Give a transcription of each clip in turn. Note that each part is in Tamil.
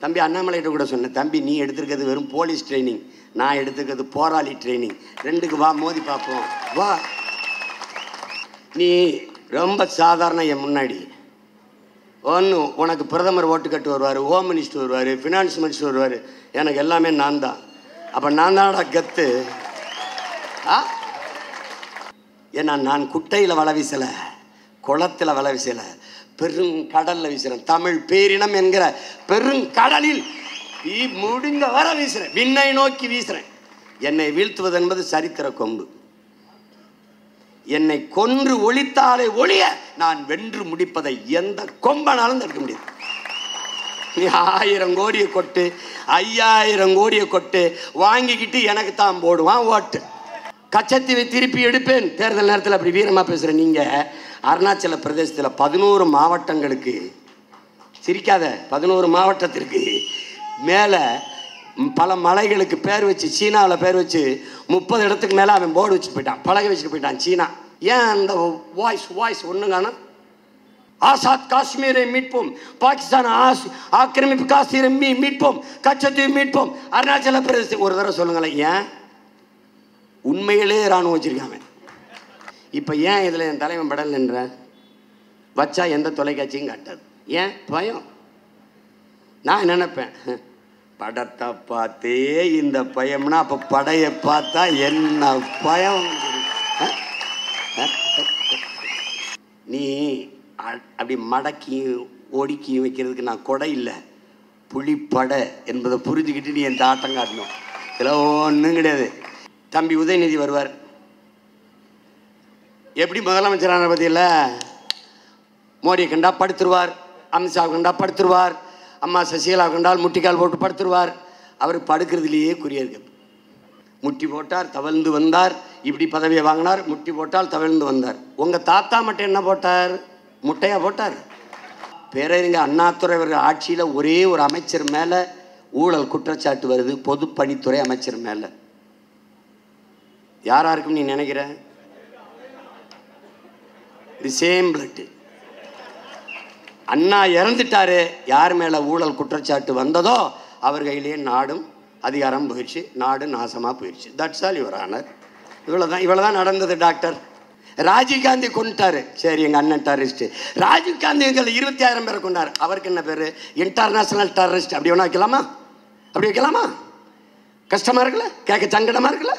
தம்பி அண்ணாமலைகிட்ட கூட சொன்னேன், தம்பி நீ எடுத்துருக்கிறது வெறும் போலீஸ் ட்ரைனிங், நான் எடுத்துக்கிறது போராளி ட்ரைனிங், ரெண்டுக்கு வா மோதி பார்ப்போம் வா. நீ ரொம்ப சாதாரண என் முன்னாடி ஒன்று உனக்கு பிரதமர் ஓட்டு கட்டு வருவார், ஹோம் மினிஸ்டர் வருவார், ஃபினான்ஸ் மினிஸ்டர் வருவார், எனக்கு எல்லாமே நான் தான். அப்போ நான் தானடா கத்து. ஏன்னா நான் குட்டையில் வலை வீசலை, குளத்தில் வலை வீசலை, பெருங்கடலில் வீசுகிறேன். தமிழ் பேரினம் என்கிற பெருங்கடலில் முடிந்த வர வீசுகிறேன், விண்ணை நோக்கி வீசுகிறேன். என்னை வீழ்த்துவது என்பது சரித்திர கொம்பு. என்னை கொன்று ஒழித்தாலே ஒழிய நான் வென்று முடிப்பதை எந்த கொம்பனாலும் தடுக்க முடியாது. நீ 1000 கோடியை கொட்டு, 5000 கோடியை கொட்டு, வாங்கிக்கிட்டு எனக்கு தான் போடுவான் ஓட்டு. கச்சத்தீவை திருப்பி எடுப்பேன் தேர்தல் நேரத்தில். அப்படி வீரமாக பேசுகிறேன். நீங்கள் அருணாச்சல பிரதேசத்தில் 11 மாவட்டங்களுக்கு, சிரிக்காத, 11 மாவட்டத்திற்கு மேலே பல மலைகளுக்கு பேர் வச்சு, சீனாவில் பேர் வச்சு 30 இடத்துக்கு மேலே அவன் போர்டு வச்சுட்டு போயிட்டான், பழக வச்சுட்டு போயிட்டான் சீனா. ஏன் அந்த வாய்ஸ் ஒன்று காணும்? ஆசாத் காஷ்மீரை மீட்போம், பாகிஸ்தான் ஆக்கிரமிப்பு காஷ்மீரை மீட்போம், கச்சத்தீவை மீட்போம், அருணாச்சல பிரதேசம். ஒரு தடவை சொல்லுங்களேன், ஏன் உண்மையிலே இராணுவம் வச்சிருக்காங்க. இப்போ ஏன் இதில் என் தலைவன் படல் என்ற வச்சா எந்த தொலைக்காட்சியும் காட்டாது? ஏன்? பயம். நான் நினைப்பேன், படத்தை பார்த்தே இந்த பயம்னா அப்போ படையை பார்த்தா என்ன பயம்? நீ அப்படி மடக்கி ஒடுக்கி வைக்கிறதுக்கு நான் கொடை இல்லை, புலிப்படை என்பதை புரிஞ்சுக்கிட்டு நீ என் ஆட்டம் காட்டணும். இதில் ஒன்றும் கிடையாது. தம்பி உதயநிதி வருவார், எப்படி முதலமைச்சரான பற்றியில் மோடியை கண்டா படுத்துருவார், அமித்ஷா கண்டா படுத்துருவார், அம்மா சசிகலா கண்டால் முட்டிக்கால் போட்டு படுத்துருவார். அவர் படுக்கிறதுலேயே குறிய இருக்கு. முட்டி போட்டார், தவழ்ந்து வந்தார், இப்படி பதவியை வாங்கினார், முட்டி போட்டால் தவழ்ந்து வந்தார். உங்கள் தாத்தா மட்டும் என்ன போட்டார்? முட்டையாக போட்டார். பேரறிஞர் அண்ணாதுரை அவர்கள் ஆட்சியில் ஒரே ஒரு அமைச்சர் மேலே ஊழல் குற்றச்சாட்டு வருது, பொதுப்பணித்துறை அமைச்சர் மேலே. யாரா இருக்கும் நீ நினைக்கிற? The same blood. அண்ணா இறந்துட்டாரு, யார் மேலே ஊழல் குற்றச்சாட்டு வந்ததோ அவர் கையிலேயே நாடும் அதிகாரம் போயிடுச்சு, நாடு நாசமாக போயிடுச்சு. That's all your honour. இவ்வளோதான் நடந்தது. டாக்டர் ராஜீவ்காந்தி கொண்டுட்டாரு, சரி எங்கள் அண்ணன் டெரரிஸ்ட்டு. ராஜீவ்காந்தி எங்களை 20,000 பேரை கொண்டார். அவருக்கு என்ன பேர்? International terrorist. அப்படி ஒன்றா வைக்கலாமா? அப்படி வைக்கலாமா? கஷ்டமாக இருக்குல்ல, கேட்க சங்கடமாக இருக்குல்ல?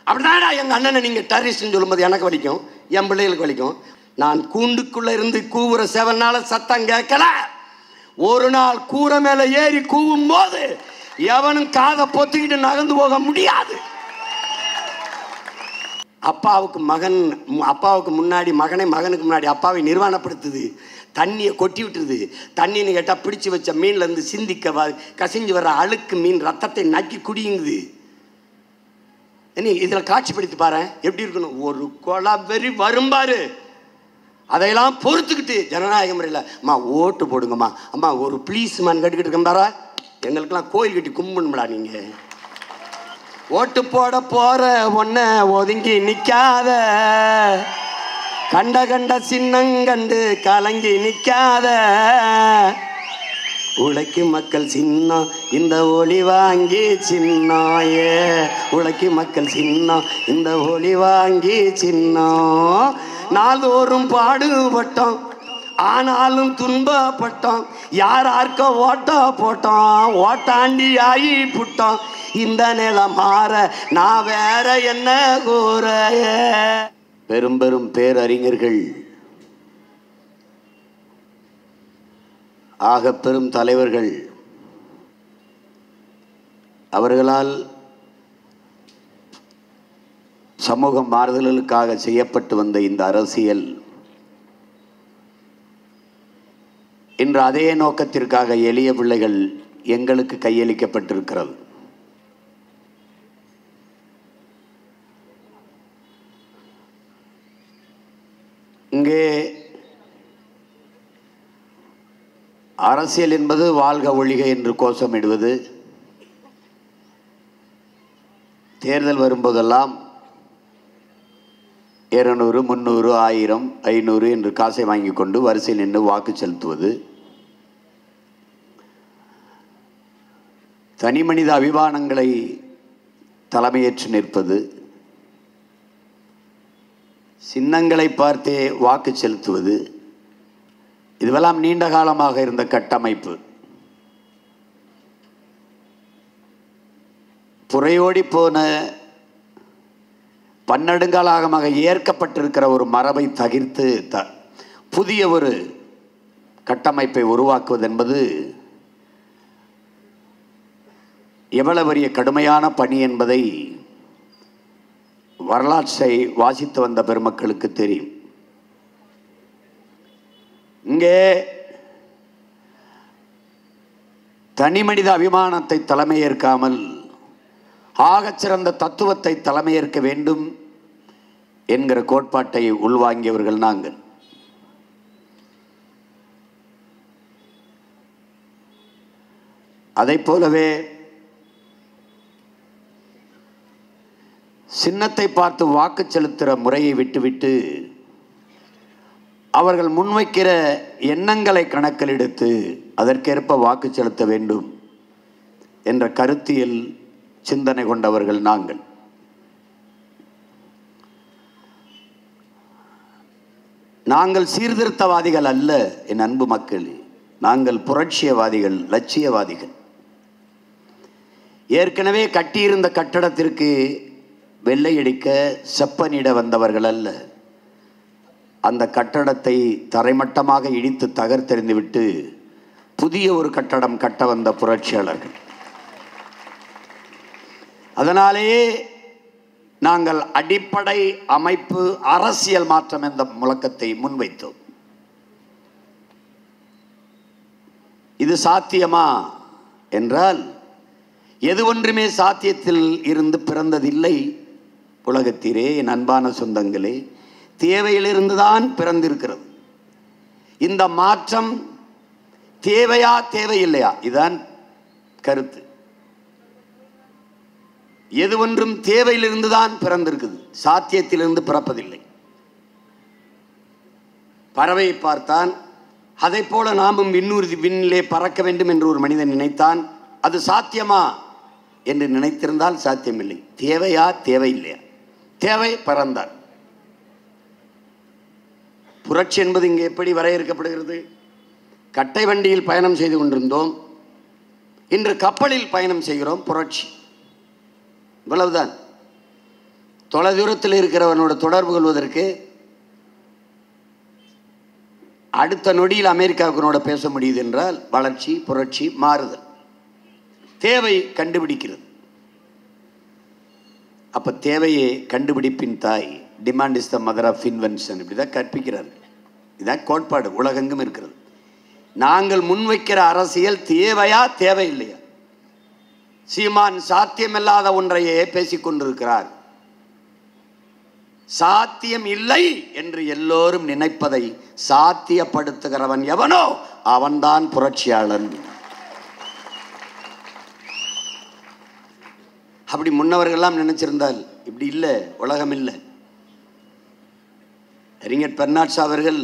அப்படிதான்டா எங்கள் அண்ணனை நீங்கள் டெரரிஸ்ட்னு சொல்லும்போது எனக்கு வலிக்கும், என் பிள்ளைகளுக்கு வலிக்கும். நான் கூண்டுக்குள்ளே இருந்து கூவுற 7 நாள் சத்தம் கேட்கல. ஒரு நாள் கூரை மேலே ஏறி கூவும் போது எவனும் காதை பொத்திக்கிட்டு நகர்ந்து போக முடியாது. அப்பாவுக்கு முன்னாடி மகனை, மகனுக்கு முன்னாடி அப்பாவை நிர்வாணப்படுத்துது, தண்ணியை கொட்டி விட்டுருது. தண்ணின்னு கேட்டால் பிடிச்சி வச்ச மீன்லேருந்து சிந்திக்க கசிஞ்சு வர்ற அழுக்கு மீன் ரத்தத்தை நக்கி குடியுங்குது. என்ன இதில் காட்சிப்படுத்தி பாரு எப்படி இருக்கணும். ஒரு கொலை வெறி வரும்பாரு, அதையெல்லாம் பொறுத்துக்கிட்டு ஜனநாயக முறையில் அம்மா ஓட்டு போடுங்கம்மா, அம்மா ஒரு ப்ளீஸ்மான் கட்டிக்கிட்டு இருக்கம்பாரா, எங்களுக்கெல்லாம் கோயில் கட்டி கும்பிடுங்களா? நீங்கள் ஓட்டு போட போகிற ஒன்றை ஒதுங்கி நிற்காத, கண்ட சின்னங்கண்டு கலங்கி நிற்காத, உழைக்கும் மக்கள் சின்னம் இந்த ஒளி வாங்கி சின்னம், உழைக்கும் மக்கள் சின்னம் இந்த ஒளி வாங்கி சின்னம். நாள்தோறும் பாடுபட்டோம், ஆனாலும் துன்பப்பட்டோம், யாரார்க்க ஓட்ட போட்டோம், ஓட்டாண்டி ஆகி புட்டோம். இந்த நிலை மாற நான் வேற என்ன கூற? பெரும் பெரும் பேரறிஞர்கள், ஆக பெரும் தலைவர்கள், அவர்களால் சமூக மாறுதலுக்காக செய்யப்பட்டு வந்த இந்த அரசியல் இன்று அதே நோக்கத்திற்காக எளிய பிள்ளைகள் எங்களுக்கு கையளிக்கப்பட்டிருக்கிறது. இங்கே அரசியல் என்பது வாழ்க ஒழிக என்று கோஷமிடுவது, தேர்தல் வரும்போதெல்லாம் 200, 300, 1000, 500 என்று காசை வாங்கி கொண்டு வரிசையில் நின்று வாக்கு செலுத்துவது, தனி மனித அபிமானங்களை தலைமையேற்று நிற்பது, சின்னங்களை பார்த்தே வாக்கு செலுத்துவது, இதுவெல்லாம் நீண்ட காலமாக இருந்த கட்டமைப்பு. புறையோடி போன பன்னெடுங்காலமாக ஏற்கப்பட்டிருக்கிற ஒரு மரபை தகிர்த்து புதிய ஒரு கட்டமைப்பை உருவாக்குவது என்பது எவ்வளவு பெரிய கடுமையான பணி என்பதை வரலாற்றை வாசித்து வந்த பெருமக்களுக்கு தெரியும். இங்கே தனி மனித அபிமானத்தை தலைமையேற்காமல் ஆகச்சிறந்த தத்துவத்தை தலைமையேற்க வேண்டும் என்கிற கோட்பாட்டை உள்வாங்கியவர்கள் நாங்கள். அதை போலவே சின்னத்தை பார்த்து வாக்கு செலுத்துகிற முறையை விட்டுவிட்டு அவர்கள் முன்வைக்கிற எண்ணங்களை கணக்கில் எடுத்து அதற்கேற்ப வாக்கு செலுத்த வேண்டும் என்ற கருத்தியல் சிந்தனை கொண்டவர்கள் நாங்கள். நாங்கள் சீர்திருத்தவாதிகள் அல்ல என் அன்பு மக்களே, நாங்கள் புரட்சியவாதிகள், லட்சியவாதிகள். ஏற்கனவே கட்டியிருந்த கட்டடத்திற்கு வெள்ளையடிக்க செப்பனிட வந்தவர்கள் அல்ல. அந்த கட்டடத்தை தரைமட்டமாக இடித்து தகர்த்தெறிந்துவிட்டு புதிய ஒரு கட்டடம் கட்ட வந்த புரட்சியாளர்கள். அதனாலேயே நாங்கள் அடிப்படை அமைப்பு அரசியல் மாற்றம் என்ற முழக்கத்தை முன்வைத்தோம். இது சாத்தியமா என்றால் எது ஒன்றுமே சாத்தியத்தில் இருந்து பிறந்ததில்லை உலகத்திலே. என் அன்பான சொந்தங்களே, தேவையிலிருந்துதான் பிறந்திருக்கிறது. இந்த மாற்றம் தேவையா தேவையில்லையா, இதுதான் கருத்து. எது ஒன்றும் தேவையிலிருந்து தான் பிறந்திருக்குது, சாத்தியத்திலிருந்து பிறப்பதில்லை. பறவையை பார்த்தான், அதை போல நாமும் விண்ணிலே பறக்க வேண்டும் என்று ஒரு மனிதன் நினைத்தான். அது சாத்தியமா என்று நினைத்திருந்தால் சாத்தியமில்லை. தேவையா தேவையில்லையா, தேவை பறந்தான். புரட்சி என்பது இங்கே எப்படி வரையறுக்கப்படுகிறது? கட்டை வண்டியில் பயணம் செய்து கொண்டிருந்தோம், இன்று கப்பலில் பயணம் செய்கிறோம். புரட்சி இவ்வளவுதான். தொலைதூரத்தில் இருக்கிறவனோட தொடர்பு கொள்வதற்கு அடுத்த நொடியில் அமெரிக்காவுக்குனோட பேச முடியுது என்றால் வளர்ச்சி, புரட்சி, மாறுதல். தேவை கண்டுபிடிக்கிறது. அப்ப தேவையை கண்டுபிடிப்பின் தாய், demand is the mother of invention, இப்படிதான் கற்பிக்கிறார். இதான் கோட்பாடு உலகெங்கும் இருக்கிறது. நாங்கள் முன்வைக்கிற அரசியல் தேவையா தேவையில்லையா? சீமான் சாத்தியமில்லாத ஒன்றையே பேசிக் கொண்டிருக்கிறார். சாத்தியம் இல்லை என்று எல்லோரும் நினைப்பதை சாத்தியப்படுத்துகிறவன் எவனோ அவன்தான் புரட்சியாளன். அப்படி முன்னவர்கள்லாம் நினைச்சிருந்தால் இப்படி இல்லை, உலகம் இல்லை. அறிஞர் பெர்னாட்ஸ் அவர்கள்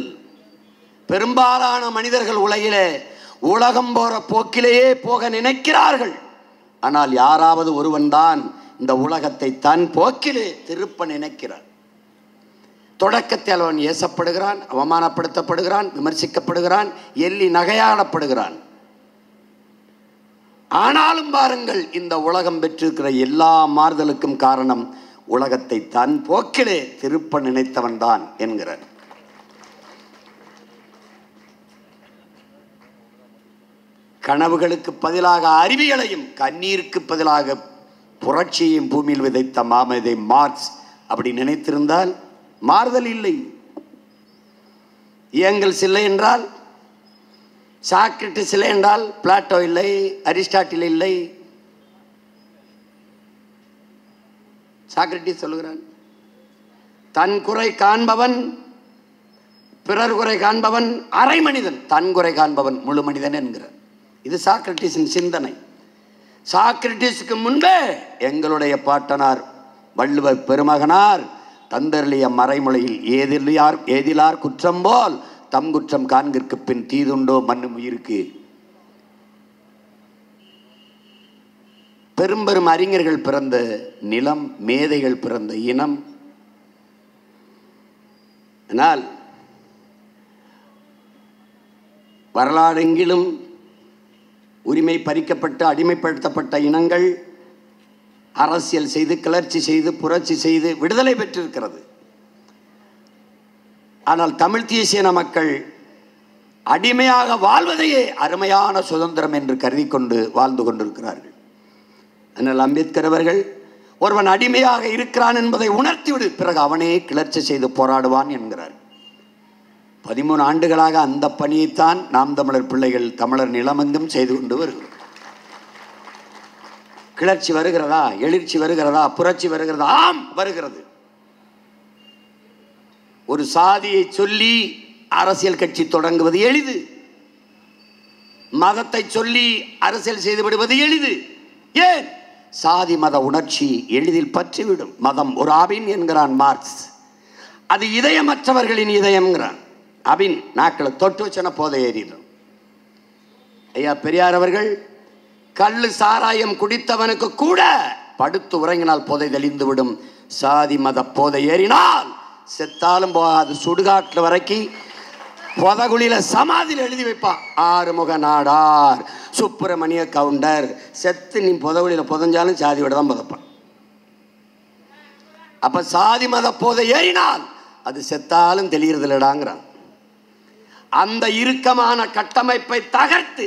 பெரும்பாலான மனிதர்கள் உலகிலே உலகம் போற போக்கிலேயே போக நினைக்கிறார்கள். ஆனால் யாராவது ஒருவன் தான் இந்த உலகத்தை தன் போக்கிலே திருப்ப நினைக்கிறார். தொடக்கத்தில் அவன் ஏசப்படுகிறான், அவமானப்படுத்தப்படுகிறான், விமர்சிக்கப்படுகிறான், எள்ளி நகையாடப்படுகிறான். ஆனாலும் பாருங்கள், இந்த உலகம் பெற்றிருக்கிற எல்லா மாறுதலுக்கும் காரணம் உலகத்தை தன் போக்கிலே திருப்ப நினைத்தவன் தான் என்கிறார். கனவுகளுக்கு பதிலாக அறிவியலையும், கண்ணீருக்கு பதிலாக புரட்சியையும் பூமியில் விதைத்த மாமேதை மார்க்ஸ் அப்படி நினைத்திருந்தால் மாறுதல் இல்லை. ஏங்கல்ஸ் இல்லை என்றால், சாக்ரட்டிஸ் இல்லை என்றால், பிளாட்டோ இல்லை, அரிஸ்டாட்டில் இல்லை. சாக்ரட்டிஸ் சொல்லுகிறான், தன் குறை காண்பவன் பிறர் குறை காண்பவன் அரை மனிதன், தன் குறை காண்பவன் முழு மனிதன் என்கிறார். இது சாக்ரட்டிஸின் சிந்தனை. சாக்ரட்டிஸுக்கு முன்பே எங்களுடைய பாட்டனார் வள்ளுவர் பெருமகனார் தந்தருளிய மறைமொழியில் ஏதிலார் குற்றம் போல் தம் குற்றம் காண்கிற்கு பின் தீதுண்டோ மண்ணும் உயிருக்கு. பெரும் பெரும் அறிஞர்கள் பிறந்த நிலம், மேதைகள் பிறந்த இனம். ஆனால் வரலாறெங்கிலும் உரிமை பறிக்கப்பட்ட அடிமைப்படுத்தப்பட்ட இனங்கள் அரசியல் செய்து, கிளர்ச்சி செய்து, புரட்சி செய்து விடுதலை பெற்றிருக்கிறது. ஆனால் தமிழ் தேசிய மக்கள் அடிமையாக வாழ்வதையே அருமையான சுதந்திரம் என்று கருதி கொண்டு வாழ்ந்து கொண்டிருக்கிறார்கள். ஆனால் அம்பேத்கர் அவர்கள் ஒருவன் அடிமையாக இருக்கிறான் என்பதை உணர்த்திவிடு, பிறகு அவனே கிளர்ச்சி செய்து போராடுவான் என்கிறார். 13 ஆண்டுகளாக அந்த பணியைத்தான் நாம் தமிழர் பிள்ளைகள் தமிழர் நிலமெங்கும் செய்து கொண்டு வருகிறோம். கிளர்ச்சி வருகிறதா, எழுச்சி வருகிறதா, புரட்சி வருகிறதா? ஆம், வருகிறது. ஒரு சாதியை சொல்லி அரசியல் கட்சி தொடங்குவது எளிது. மதத்தை சொல்லி அரசியல் செய்து விடுவது எளிது. ஏன்? சாதி மத உணர்ச்சி எளிதில் பற்றிவிடும். மதம் ஒரு ஆவின் என்கிறான் மார்க்ஸ். அது இதயமற்றவர்களின் இதயம்ங்கிறான். அபின் நாக்களை தொட்டு வச்சன போதை ஏறிடும். ஐயா பெரியார் அவர்கள் கள்ளு சாராயம் குடித்தவனுக்கு கூட படுத்து உறங்கினால் போதை தெளிந்து விடும். சாதி மத போதை ஏறினால் செத்தாலும் போகாது. சுடுகாட்டில் வரைக்கும் பொதகுழியில சமாதியில் எழுதி வைப்பான், ஆறுமுக நாடார், சுப்பிரமணிய கவுண்டர். செத்து நீ பொதகுழியில புதஞ்சாலும் சாதியோட தான் புதைப்பான். அப்ப சாதி மத போதை ஏறினால் அது செத்தாலும் தெளிகிறதில்லடாங்கிறான். அந்த இறுக்கமான கட்டமைப்பை தகர்த்து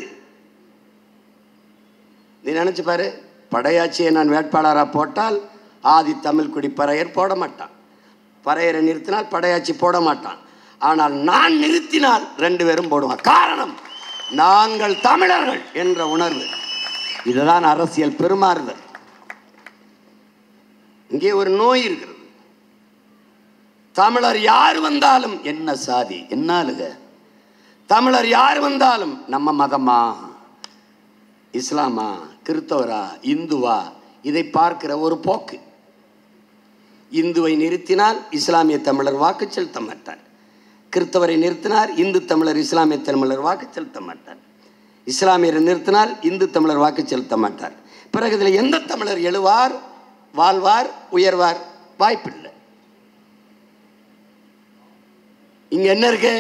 நீ நினைச்சு பாரு. படையாட்சியை நான் வேட்பாளராக போட்டால் ஆதி தமிழ் குடி பறையர் போட மாட்டான். பறையரை நிறுத்தினால் படையாட்சி போட மாட்டான். ஆனால் நான் நிறுத்தினால் 2 பேரும் போடுவான். காரணம், நாங்கள் தமிழர்கள் என்ற உணர்வு. இதுதான் அரசியல் பெருமாறுதல். இங்கே ஒரு நோய் இருக்கிறது. தமிழர் யார் வந்தாலும் என்ன சாதி, என்னாலுக தமிழர் யார் வந்தாலும் நம்ம மதமா, இஸ்லாமா, கிறிஸ்தவரா, இந்துவா, இதை பார்க்கிற ஒரு போக்கு. இந்துவை நிறுத்தினால் இஸ்லாமிய தமிழர் வாக்கு செலுத்த மாட்டார். கிறிஸ்தவரை நிறுத்தினார் இந்து தமிழர் இஸ்லாமிய தமிழர் வாக்கு செலுத்த மாட்டார். இஸ்லாமியரை நிறுத்தினால் இந்து தமிழர் வாக்கு செலுத்த மாட்டார். பிறகு இதில் எந்த தமிழர் எழுவார், வாழ்வார், உயர்வார்? வாய்ப்பில்லை. இங்க என்ன இருக்கு?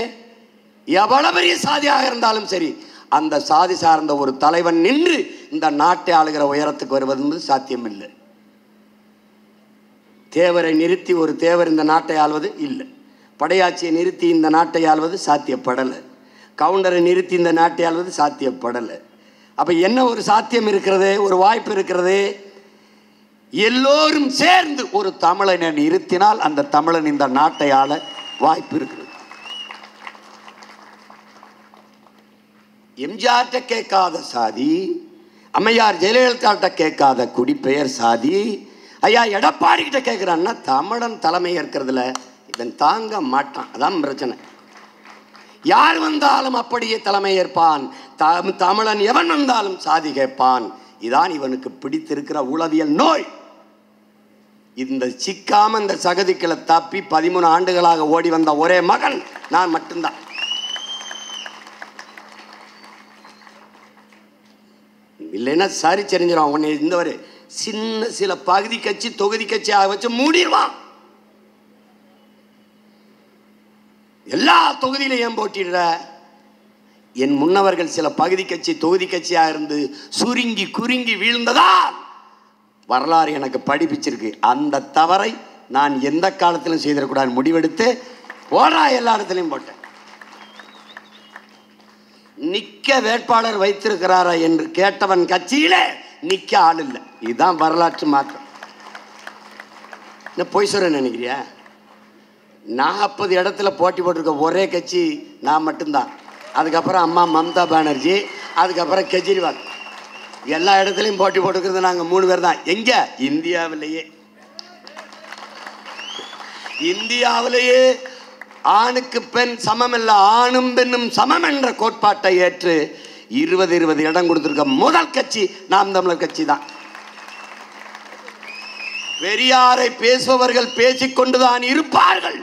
எவ்வளவு பெரிய சாதியாக இருந்தாலும் சரி, அந்த சாதி சார்ந்த ஒரு தலைவன் நின்று இந்த நாட்டை ஆளுகிற உயரத்துக்கு வருவது என்பது சாத்தியம் இல்லை. தேவரை நிறுத்தி ஒரு தேவர் இந்த நாட்டை ஆள்வது இல்லை. படையாட்சியை நிறுத்தி இந்த நாட்டை ஆள்வது சாத்தியப்படலை. கவுண்டரை நிறுத்தி இந்த நாட்டை ஆள்வது சாத்தியப்படலை. அப்ப என்ன ஒரு சாத்தியம் இருக்கிறது, ஒரு வாய்ப்பு இருக்கிறது? எல்லோரும் சேர்ந்து ஒரு தமிழனை நிறுத்தினால் அந்த தமிழன் இந்த நாட்டை ஆள வாய்ப்பு இருக்கிறது. எம்ஜிஆர்ட்ட கேட்காத சாதி, அம்மையார் ஜெயலலிதாட்ட கேட்காத குடிப்பெயர் சாதி, ஐயா எடப்பாடி கிட்ட கேட்கிறான்னா தமிழன் தலைமை ஏற்கிறதுல இவன் தாங்க மாட்டான். அதான் பிரச்சனை. யார் வந்தாலும் அப்படியே தலைமை ஏற்பான். தமிழன் எவன் வந்தாலும் சாதி கேட்பான். இதான் இவனுக்கு பிடித்திருக்கிற உளவியல் நோய். இந்த சிக்காம இந்த சகதிகளை தப்பி 13 ஆண்டுகளாக ஓடி வந்த ஒரே மகன் நான் மட்டும்தான். இல்லைன்னா சரி தெரிஞ்சிடும். உன்னை இருந்தவர் சின்ன சில பகுதி கட்சி தொகுதி கட்சியாக வச்சு மூடிடுவான். எல்லா தொகுதியிலும் ஏன் போட்டிடுற? என் முன்னவர்கள் சில பகுதி கட்சி தொகுதி கட்சியாக இருந்து சுருங்கி குறுங்கி வீழ்ந்ததால் வரலாறு எனக்கு படிப்பிச்சிருக்கு. அந்த தவறை நான் எந்த காலத்திலும் செய்திடக்கூடாது முடிவெடுத்து போடா எல்லா இடத்துலையும் போட்டேன். நிக்க வேட்பாளர் வைத்திருக்கிறாரா என்று கேட்டவன் கட்சியிலே நிக்க ஆள் இல்லை. இதுதான் வரலாற்று மாற்றம். பொய் சொல்ற நினைக்கிறியா? 40 இடத்துல போட்டி போட்டிருக்க ஒரே கட்சி நான் மட்டும்தான். அதுக்கப்புறம் அம்மா மம்தா பானர்ஜி, அதுக்கப்புறம் கெஜ்ரிவால். எல்லா இடத்துலையும் போட்டி போட்டுக்கிறது நாங்கள் 3 பேர் தான். எங்க? இந்தியாவிலேயே. இந்தியாவிலேயே ஆணுக்கு பெண் சமம் இல்ல, ஆணும் பெண்ணும் சமம் என்ற கோட்பாட்டை ஏற்று 20 இடம் கொடுத்திருக்க முதல் கட்சி நாம் தமிழர் கட்சி தான். பெரியாரை பேசுபவர்கள் பேசிக்கொண்டுதான் இருப்பார்கள்.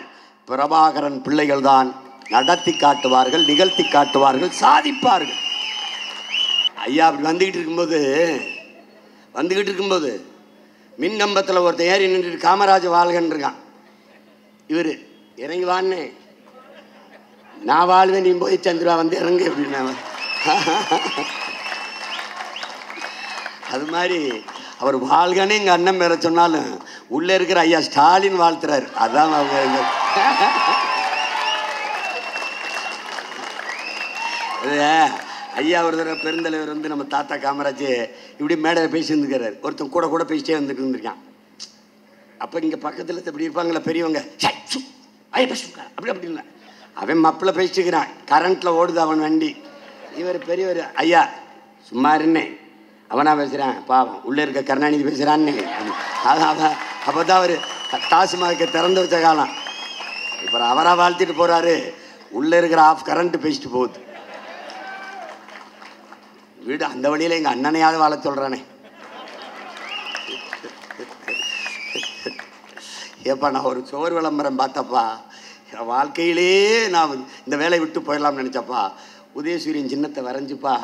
பிரபாகரன் பிள்ளைகள் தான் நடத்தி காட்டுவார்கள், நிகழ்த்தி காட்டுவார்கள், சாதிப்பார்கள். ஐயா அப்படி வந்துகிட்டு இருக்கும்போது வந்துக்கிட்டு இருக்கும்போது மின் கம்பத்தில் ஒருத்தன் ஏறி நின்றுட்டு காமராஜ் வாழ்கன்னு இருக்கான். இவர் இறங்கி வான்னு, நான் வாழ்வேன், நீ போய் சந்திரா வந்து இறங்கு அப்படின்னா. அது மாதிரி அவர் வாழ்கன்னு எங்கள் அண்ணன் பேரை சொன்னாலும் உள்ளே இருக்கிற ஐயா ஸ்டாலின் வாழ்த்துறாரு. அதான் அவங்க ஐயா ஒரு தடவை பெருந்தலைவர் வந்து நம்ம தாத்தா காமராஜ் இப்படி மேடையை பேசி இருந்துக்கிறார். ஒருத்தன் கூட கூட பேசிட்டே வந்துட்டு இருந்திருக்கான். அப்போ இங்கே பக்கத்தில் இப்படி இருப்பாங்களே பெரியவங்க, ஐயா பேசுங்க அப்படி அப்படி இல்லை, அவன் மப்பில் பேசிட்டுக்கிறான், கரண்ட்டில் ஓடுது அவன் வண்டி. இவர் பெரியவர், ஐயா சும்மா இருந்தேன், அவனா பேசுகிறான் பாவம், உள்ளே இருக்க கருணாநிதி பேசுகிறான்னு. அதான் அப்போ தான் அவர் டாஸ்மார்க்கை திறந்து வச்ச காலம். இப்போ அவராக வாழ்த்திட்டு போகிறாரு, உள்ளே இருக்கிற ஆஃப் கரண்ட்டு பேசிட்டு போகுது. வீடு அந்த வழியில் எங்கள் அண்ணனையாவது வாழ சொல்கிறானே. ஏப்பா நான் ஒரு சோறு விளம்பரம் பார்த்தப்பா, என் வாழ்க்கையிலே நான் இந்த வேலையை விட்டு போயிடலாம்னு நினச்சப்பா. உதயசூரியன் சின்னத்தை வரைஞ்சிப்பா,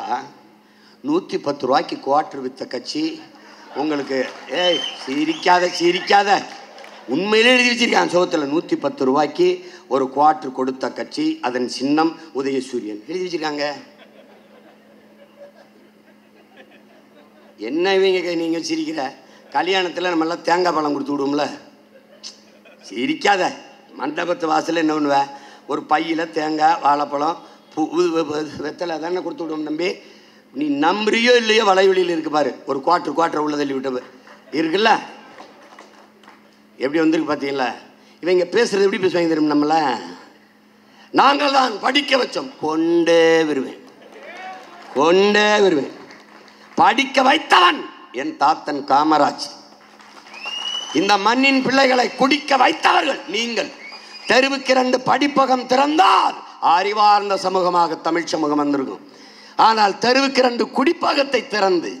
110 ரூபாய்க்கு குவார்ட்ரு விற்ற கட்சி உங்களுக்கு. ஏய் சிரிக்காத உண்மையிலே எழுதி வச்சிருக்கான் சோகத்தில். 110 ரூபாய்க்கு ஒரு குவார்ட்ரு கொடுத்த கட்சி, அதன் சின்னம் உதயசூரியன் எழுதி வச்சிருக்காங்க. என்ன இவங்க நீங்கள் சிரிக்கிற? கல்யாணத்தில் நம்மளாம் தேங்காய் பழம் கொடுத்து விடுவோம்ல, சிரிக்காத. மண்டபத்து வாசலில் என்ன பண்ணுவேன், ஒரு பையில் தேங்காய் வாழைப்பழம் வெத்தலை தானே கொடுத்து விடுவோம். நம்பி நீ நம்புறியோ இல்லையோ வளைவெளியில் இருக்கு பாரு, ஒரு குவார்ட்ரு உள்ள தள்ளி விட்டு இருக்குல்ல, எப்படி வந்திருக்கு பார்த்தீங்களா? இவங்க பேசுறது எப்படி பேசுவாங்க தெரியும்? நம்மள நாங்கள் தான் படிக்க வச்சோம், கொண்டே வருவேன். படிக்க வைத்தவன் என் தாத்தன் காமராஜ். இந்த மண்ணின் பிள்ளைகளை குடிக்க வைத்தவர்கள் நீங்கள். தெருவுக்கு 2 படிப்பகம் திறந்தால் அறிவார்ந்த சமூகமாக தமிழ் சமூகம் வந்திருக்கும். ஆனால் தெருவுக்கு 2 குடிப்பகத்தை திறந்து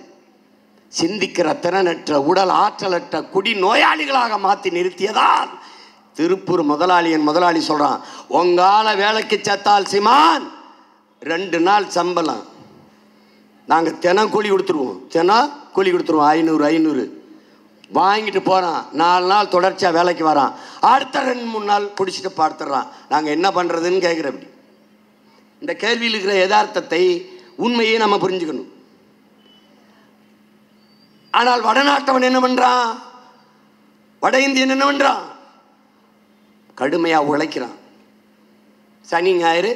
சிந்திக்கிற திறனற்ற, உடல் ஆற்றலற்ற குடி நோயாளிகளாக மாற்றி நிறுத்தியதால் திருப்பூர் முதலாளி சொல்றான், உங்கால வேலைக்கு சேர்த்தால் சிமான் 2 நாள் சம்பளம் நாங்கள் தினம் கூலி கொடுத்துருவோம். 500 வாங்கிட்டு போகிறான். 4 நாள் தொடர்ச்சியாக வேலைக்கு வரான். அடுத்த 2-3 நாள் பிடிச்சிட்டு பார்த்துடுறான். நாங்கள் என்ன பண்ணுறதுன்னு கேட்குறப்படி. இந்த கேள்வியில் இருக்கிற யதார்த்தத்தை, உண்மையை நம்ம புரிஞ்சுக்கணும். ஆனால் வடநாட்டவன் என்ன பண்ணுறான், வட இந்தியன் என்ன பண்ணுறான், கடுமையாக உழைக்கிறான். சனி ஞாயிறு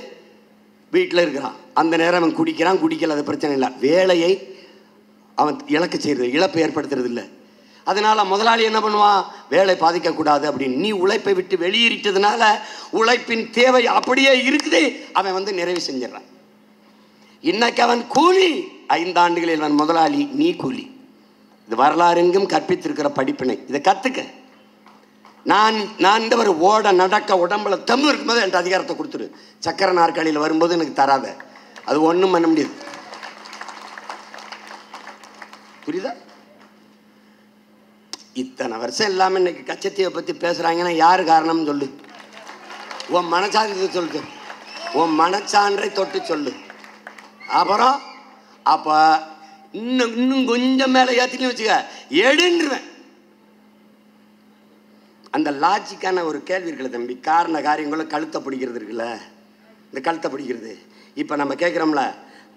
வீட்டில் இருக்கிறான். அந்த நேரம் அவன் குடிக்கல, அது பிரச்சனை இல்லை. வேலையை அவன் இழப்பு ஏற்படுத்துறது இல்லை. அதனால முதலாளி என்ன பண்ணுவான், வேலை பாதிக்கக்கூடாது அப்படின்னு நீ உழைப்பை விட்டு வெளியேறிட்டதுனால உழைப்பின் தேவை அப்படியே இருக்குது, அவன் வந்து நிறைவு செஞ்சிடறான். இன்னைக்கு அவன் கூலி, 5 ஆண்டுகளில் அவன் முதலாளி, நீ கூலி. இது வரலாறு எங்கும் கற்பித்திருக்கிற படிப்பினை. இதை கற்றுக்க. நான் இந்த ஒரு ஓட நடக்க உடம்புல தம்பு இருக்கும்போது என்கிட்ட அதிகாரத்தை கொடுத்துரு. சக்கர நாற்காலியில் வரும்போது எனக்கு தராத, அது ஒன்றும் பண்ண முடியாது. புரியுதா? இத்தனை வருஷம் இல்லாமல் இன்னைக்கு கச்சத்தீவை பற்றி பேசுகிறாங்கன்னா யார் காரணம்னு சொல்லு. உன் மனசாட்சி சொல்லு, உன் மனச்சான்றை தொட்டு சொல்லு. அப்புறம் அப்போ இன்னும் கொஞ்சம் மேலே ஏற்றின்னு வச்சுக்க, எடுன்றுவேன். அந்த லாஜிக்கான ஒரு கேள்வி இருக்குல்ல தம்பி, காரண காரியங்களும் கழுத்தை பிடிக்கிறது இருக்குல்ல, இந்த கழுத்தை பிடிக்கிறது. இப்போ நம்ம கேட்குறோம்ல,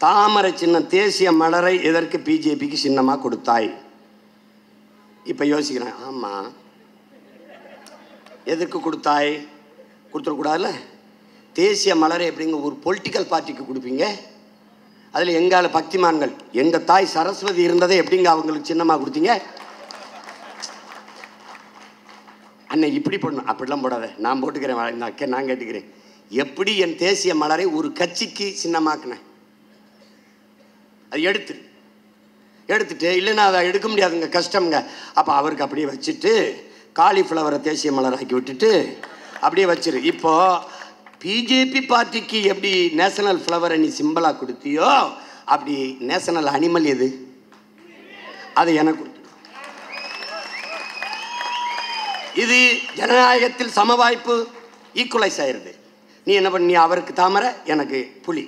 தாமரை சின்னம் தேசிய மலரை எதற்கு பிஜேபிக்கு சின்னமாக கொடுத்தாய்? இப்போ யோசிக்கிறேன், ஆமாம் எதற்கு கொடுத்தாய்? கொடுத்துடக்கூடாதுல்ல. தேசிய மலரை எப்படிங்க ஒரு பொலிட்டிக்கல் பார்ட்டிக்கு கொடுப்பீங்க? அதில் எங்கால பக்திமான்கள், எங்கள் தாய் சரஸ்வதி இருந்ததை எப்படிங்க அவங்களுக்கு சின்னமாக கொடுத்தீங்க? அண்ணன் இப்படி போடணும், அப்படிலாம் போடாத, நான் போட்டுக்கிறேன், நான் கேட்டுக்கிறேன். எப்படி என் தேசிய மலரை ஒரு கட்சிக்கு சின்னமாக்குனேன்? அது எடுத்துட்டு இல்லைன்னா அதை எடுக்க முடியாதுங்க, கஷ்டம்ங்க. அப்போ அவருக்கு அப்படியே வச்சுட்டு காலிஃப்ளவரை தேசிய மலராக்கி விட்டுட்டு அப்படியே வச்சிரு. இப்போ பிஜேபி பார்ட்டிக்கு எப்படி நேஷனல் ஃப்ளவரை நீ சிம்பிளாக கொடுத்தியோ, அப்படி நேஷனல் அனிமல் எது, அதை எனக்கு கொடுத்து. இது ஜனநாயகத்தில் சம வாய்ப்பு, ஈக்குவலைஸ் ஆயிடுது. நீ என்ன பண்ணி, அவருக்கு தாமரை எனக்கு புலி,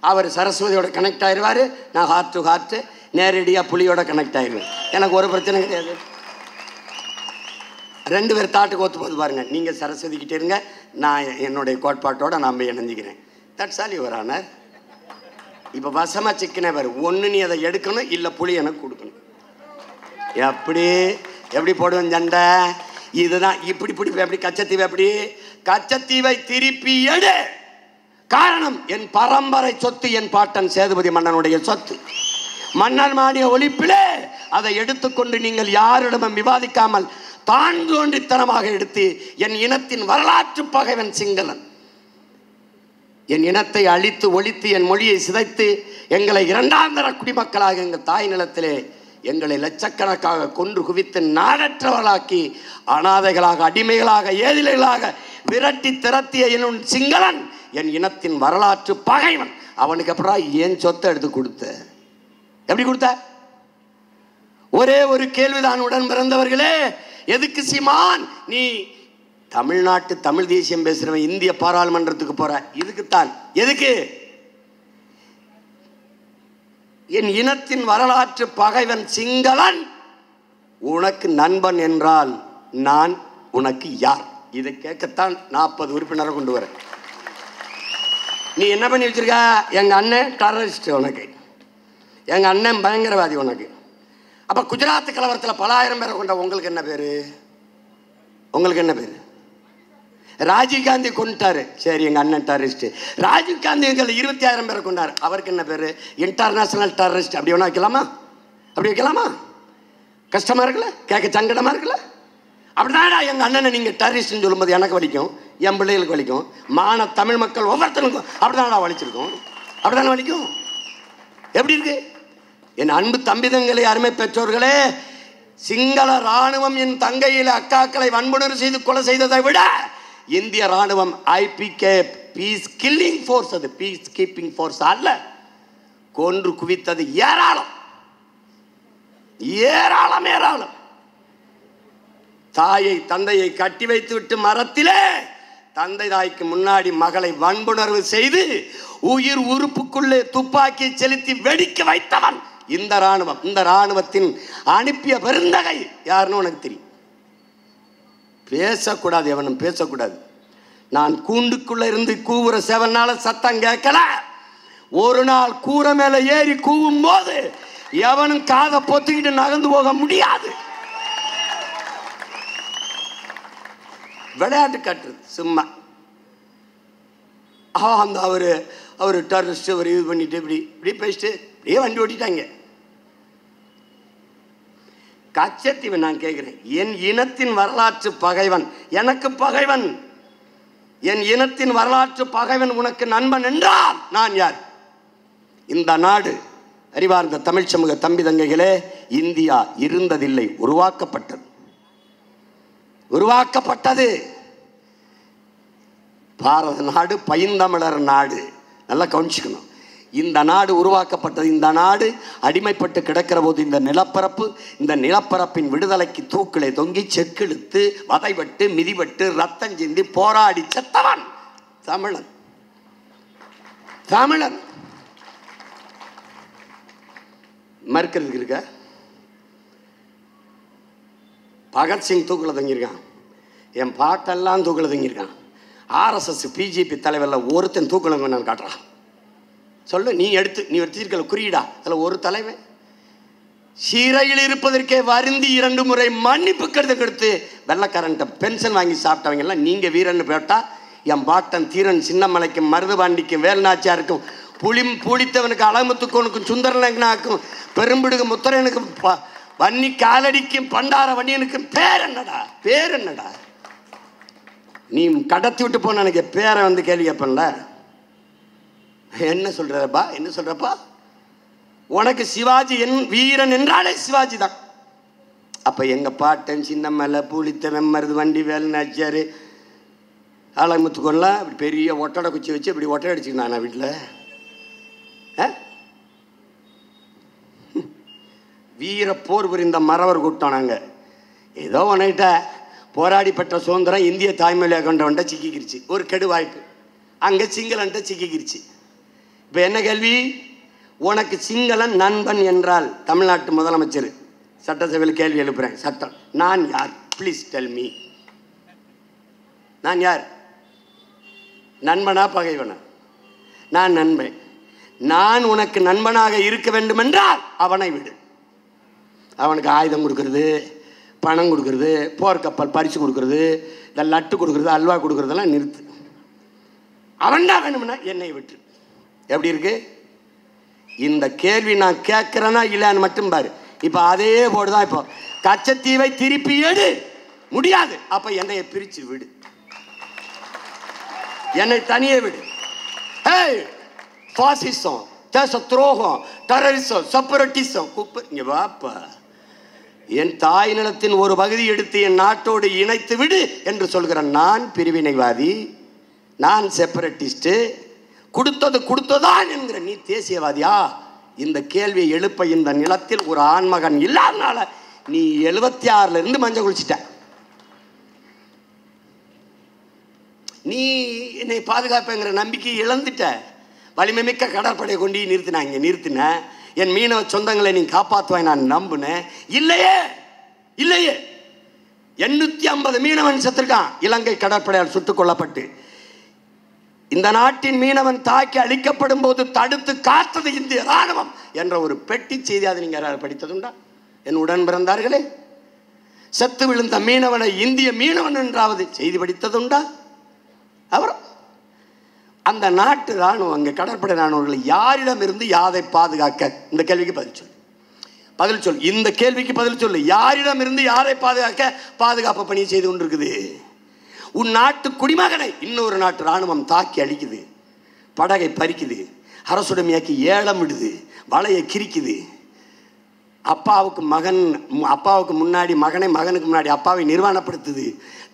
அவர் சரஸ்வதியோட கனெக்ட் ஆயிடுவார், நான் ஹார்ட் டு ஹார்ட்டு, நேரடியாக புலியோட கனெக்ட் ஆயிடுவேன். எனக்கு ஒரு பிரச்சனை கிடையாது. 2 பேர் தாட்டுக்கு ஒத்து போது பாருங்கள். நீங்கள் சரஸ்வதிக்கிட்டே இருங்க, நான் என்னுடைய கோட்பாட்டோடு நான் போய் இணைஞ்சிக்கிறேன். That's all your honour. இப்போ வசமாக சிக்கனே பாரு, ஒன்று நீ அதை எடுக்கணும், இல்லை புளி எனக்கு கொடுக்கணும். எப்படி போடுவேன் சண்டை? இதுதான். இப்படி எப்படி கச்சத்தீவை, எப்படி கச்சத்தீவை திருப்பி எடு. காரணம், என் பரம்பரை சொத்து, என் பாட்டன் சேதுபதி மன்னனுடைய சொத்து. மன்னர் மானிய ஒழிப்பிலே அதை எடுத்துக்கொண்டு நீங்கள் யாரிடமும் விவாதிக்காமல் தான் தோன்றித்தனமாக எடுத்து என் இனத்தின் வரலாற்று பகைவன் சிங்களன் என் இனத்தை அழித்து ஒழித்து என் மொழியை சிதைத்து எங்களை 2ஆம் தர குடிமக்களாக எங்கள் தாய் நிலத்திலே எங்களை லட்சக்கணக்காக கொன்று குவித்து நாடற்றவர்களாக்கி அனாதைகளாக, அடிமைகளாக, ஏதிலைகளாக விரட்டி திரட்டிய என் சிங்களன் என் இனத்தின் வரலாற்று பகைவன். அவனுக்கு அப்புறம் ஏன் சொத்தை எடுத்து கொடுத்த? எப்படி கொடுத்த? ஒரே ஒரு கேள்விதான் உடன் பிறந்தவர்களே. எதுக்கு சீமான் நீ தமிழ்நாட்டு தமிழ் தேசியம் பேசுறவன் இந்திய பாராளுமன்றத்துக்கு போற? இதுக்குத்தான். எதுக்கு? என் இனத்தின் வரலாற்று பகைவன் சிங்களன் உனக்கு நண்பன் என்றால் நான் உனக்கு யார்? இதை கேட்கத்தான் 40 உறுப்பினரை கொண்டு வர. நீ என்ன பண்ணி வச்சிருக்க? எங்க அண்ணன் டெரரிஸ்ட் உனக்கு, எங்க அண்ணன் பயங்கரவாதி உனக்கு. அப்ப குஜராத் கலவரத்தில் பல ஆயிரம் பேரை கொண்ட உங்களுக்கு என்ன பேரு? உங்களுக்கு என்ன பேரு? ராஜீவ்காந்தி கொண்டாரு, சரி எங்க அண்ணன் டெரரிஸ்ட். ராஜீவ்காந்தி எங்களை 20,000 பேரை கொண்டாரு, அவருக்கு என்ன பேரு? International terrorist. அப்படி ஒன்றா வைக்கலாமா? அப்படி வைக்கலாமா? கஷ்டமா இருக்குல்ல, கேட்க சங்கடமா இருக்குல்ல. அப்படிதான் எங்க அண்ணனை நீங்க டெரரிஸ்ட்னு சொல்லும்போது எனக்கு வலிக்கும், என் பிள்ளைகளுக்கு வலிக்கும், மான தமிழ் மக்கள் ஒவ்வொருத்தருக்கும் அப்படிதான் வலிச்சிருக்கும். அப்படிதானே வலிக்கும். எப்படி இருக்கு? என் அன்பு தம்பிதங்களை, அருமை பெற்றோர்களே, சிங்கள ராணுவம் என் தங்கையில் அக்காக்களை வன்புணர்வு செய்து கொலை செய்ததை விட இந்திய ராணுவம் IPK பீஸ் கில்லிங் ஃபோர்ஸ், அது பீஸ் கீப்பிங் ஃபோர்ஸ் அல்ல, கொன்று குவித்தது ஏராளம் ஏராளம் ஏராளம். தாயை தந்தையை கட்டி வைத்து விட்டு மரத்திலே தந்தை தாய்க்கு முன்னாடி மகளை வன்புணர்வு செய்து உயிர் உறுப்புக்குள்ளே துப்பாக்கி செலுத்தி வெடிக்க வைத்தவன் இந்த ராணுவம். இந்த ராணுவத்தின் அனுப்பிய பெருந்தகை யாருன்னு உனக்கு தெரியும். பேசக்கூடாது, எவனும் பேசக்கூடாது. நான் கூண்டுக்குள்ள இருந்து கூவுற செவனால சத்தம் கேட்கல. ஒரு நாள் கூரை மேல ஏறி கூவும் போது எவனும் காதை பொத்திக்கிட்டு நகர்ந்து போக முடியாது. விளையாட்டு காட்டுறது சும்மா. அந்த அவரு டெரரிஸ்ட் அவர் இது பண்ணிட்டு இப்படி பேசிட்டு அப்படியே வண்டி ஓட்டிட்டாங்க. கச்சத்தீவை நான் கேட்கிறேன், என் இனத்தின் வரலாற்று பகைவன் எனக்கு பகைவன், என் இனத்தின் வரலாற்று பகைவன் உனக்கு நண்பன் என்றால் நான் யார்? இந்த நாடு அறிவார்ந்த தமிழ் சமூக தம்பி தங்கைகளே, இந்தியா இருந்ததில்லை, உருவாக்கப்பட்டது. பாரத நாடு பைந்தமிழர் நாடு. நல்லா கவனிச்சுக்கணும். இந்த நாடு உருவாக்கப்பட்டது. இந்த நாடு அடிமைப்பட்டு கிடக்கிற போது இந்த நிலப்பரப்பின் விடுதலைக்கு தூக்கிலே தொங்கி செக்கிழுத்து வதைபட்டு மிதிபட்டு ரத்தம் சிந்தி போராடி செத்தவன் தமிழன். தமிழன் மறுக்கிறதுக்கு இருக்க? பகத்சிங் தூக்கில் தங்கியிருக்கான், என் பாட்டெல்லாம் தூக்கில் தங்கியிருக்கான். RSS BJP தலைவரில் ஒருத்தன் தூக்கில் நான் காட்டுறான். சொல்லு, நீ வச்சிருக்கல குறியீடா, அதில் ஒரு தலைவன் சிறையில் இருப்பதற்கே வருந்தி 2 முறை மன்னிப்பு கெடுத்து வெள்ளக்காரன்ட்ட பென்ஷன் வாங்கி சாப்பிட்டவங்க எல்லாம் நீங்க வீரன்னு போட்டா, என் பாட்டன் தீரன் சின்னமலைக்கும் மருதுபாண்டிக்கும் வேல்நாச்சியாருக்கும் புளித்தவனுக்கு அழகுமுத்துக்கோனுக்கும் சுந்தரலங்கனாக்கும் பெரும்பிடுக்கு முத்தரனுக்கும் வன்னி காலடிக்கும் பண்டார வன்னியனுக்கும் பேர் என்னடா? நீ கடத்தி விட்டு போன எனக்கு பேரை வந்து கேள்வி கேட்பேன்ல. என்ன சொல்றப்பா? உனக்கு சிவாஜி வீரன் என்றாலே சிவாஜி தான். அப்ப எங்க பாட்டன் சின்னமலை புளித்தவன் மருதுபாண்டி வேல்நாச்சியாரு அழகுமுத்துக்கோன்லாம் அப்படி பெரிய ஒட்டடை குச்சி வச்சு இப்படி ஒட்டடை அடிச்சுக்கினான் வீட்டில். வீர போர் புரிந்த மறவர் கூட்டம். நாங்கள் ஏதோ உன்கிட்ட போராடி பெற்ற சுதந்திரம் இந்திய தாய்மொழியாக கொண்டவன்ட்ட சிக்கிக்கிருச்சு, ஒரு கெடு வாய்ப்பு. அங்கே சிங்களன்ட்ட சிக்கிக்கிருச்சு. இப்போ என்ன கேள்வி? உனக்கு சிங்களன் நண்பன் என்றால் தமிழ்நாட்டு முதலமைச்சர் சட்டசபையில் கேள்வி எழுப்புறேன். சட்டம், நான் யார்? Please tell me. நான் யார்? நண்பனா பகைவனா? நான் நண்பன். நான் உனக்கு நண்பனாக இருக்க வேண்டும் என்றால் அவனை விடு. அவனுக்கு ஆயுதம் கொடுக்கறது, பணம் கொடுக்கறது, போர்க்கப்பல் பரிசு கொடுக்கறது, இந்த லட்டு கொடுக்கறது, அல்வா கொடுக்கறதெல்லாம் நிறுத்து. அவன் தான் வேணும்னா என்னை விட்டு. எப்படி இருக்கு இந்த கேள்வி? நான் கேட்கிறேன்னா இல்லைன்னு மட்டும் பாரு. இப்போ அதே போடுதான். இப்போ கச்சத்தீவை திருப்பி எடு, முடியாது. அப்ப என்னைய பிரிச்சு விடு, என்னை தனியே விடு. பாசிசம், தேச துரோகம், டெரரிசம், செப்பரேட்டிசம், இங்க வாப்பா. என் தாய் நிலத்தின் ஒரு பகுதி எடுத்து என் நாட்டோடு இணைத்து விடு என்று சொல்கிற நான் பிரிவினைவாதி, நான் செப்பரேட்டிஸ்ட். கொடுத்தது கொடுத்ததான் என்கிற நீ தேசியவாதியா? இந்த கேள்வியை எழுப்ப இந்த நிலத்தில் ஒரு ஆண்மகன் இல்லாதனால நீ 76ல இருந்து மஞ்சள் குளிச்சிட்ட. நீ என்னை பாதுகாப்புங்கிற நம்பிக்கை இழந்துட்ட. வலிமை மிக்க கடற்படையை கொண்டு நிறுத்தின. என் மீனவ சொந்தங்களை நீ காப்பாற்றுவாய் நான் நம்புனேன். இல்லையே இல்லையே. 850 மீனவன் செத்துருக்கான் இலங்கை கடற்படையால் சுட்டுக் கொல்லப்பட்டு. இந்த நாட்டின் மீனவன் தாக்கி அழிக்கப்படும் போது தடுத்து காத்தது இந்திய ராணுவம் என்ற ஒரு பெட்டி செய்தி அதை நீங்க படித்ததுண்டா? என் உடன் பிறந்தார்களே, செத்து விழுந்த மீனவனை இந்திய மீனவன் என்றாவது செய்தி படித்ததுண்டா? அப்புறம் அந்த நாட்டு ராணுவம், அங்கே கடற்படை ராணுவங்களை யாரிடம் இருந்து யாரை பாதுகாக்க? இந்த கேள்விக்கு பதில் சொல். இந்த கேள்விக்கு பதில் சொல்லு. யாரிடம் இருந்து யாரை பாதுகாக்க பாதுகாப்பு பணியை செய்து கொண்டிருக்குது? உன் நாட்டு குடிமகனை இன்னொரு நாட்டு ராணுவம் தாக்கி அழிக்குது, படகை பறிக்குது, அரசுடைமையாக்கி ஏலம் விடுது, வலையை கிரிக்குது. அப்பாவுக்கு முன்னாடி மகனை, மகனுக்கு முன்னாடி அப்பாவை நிர்வாணப்படுத்துது,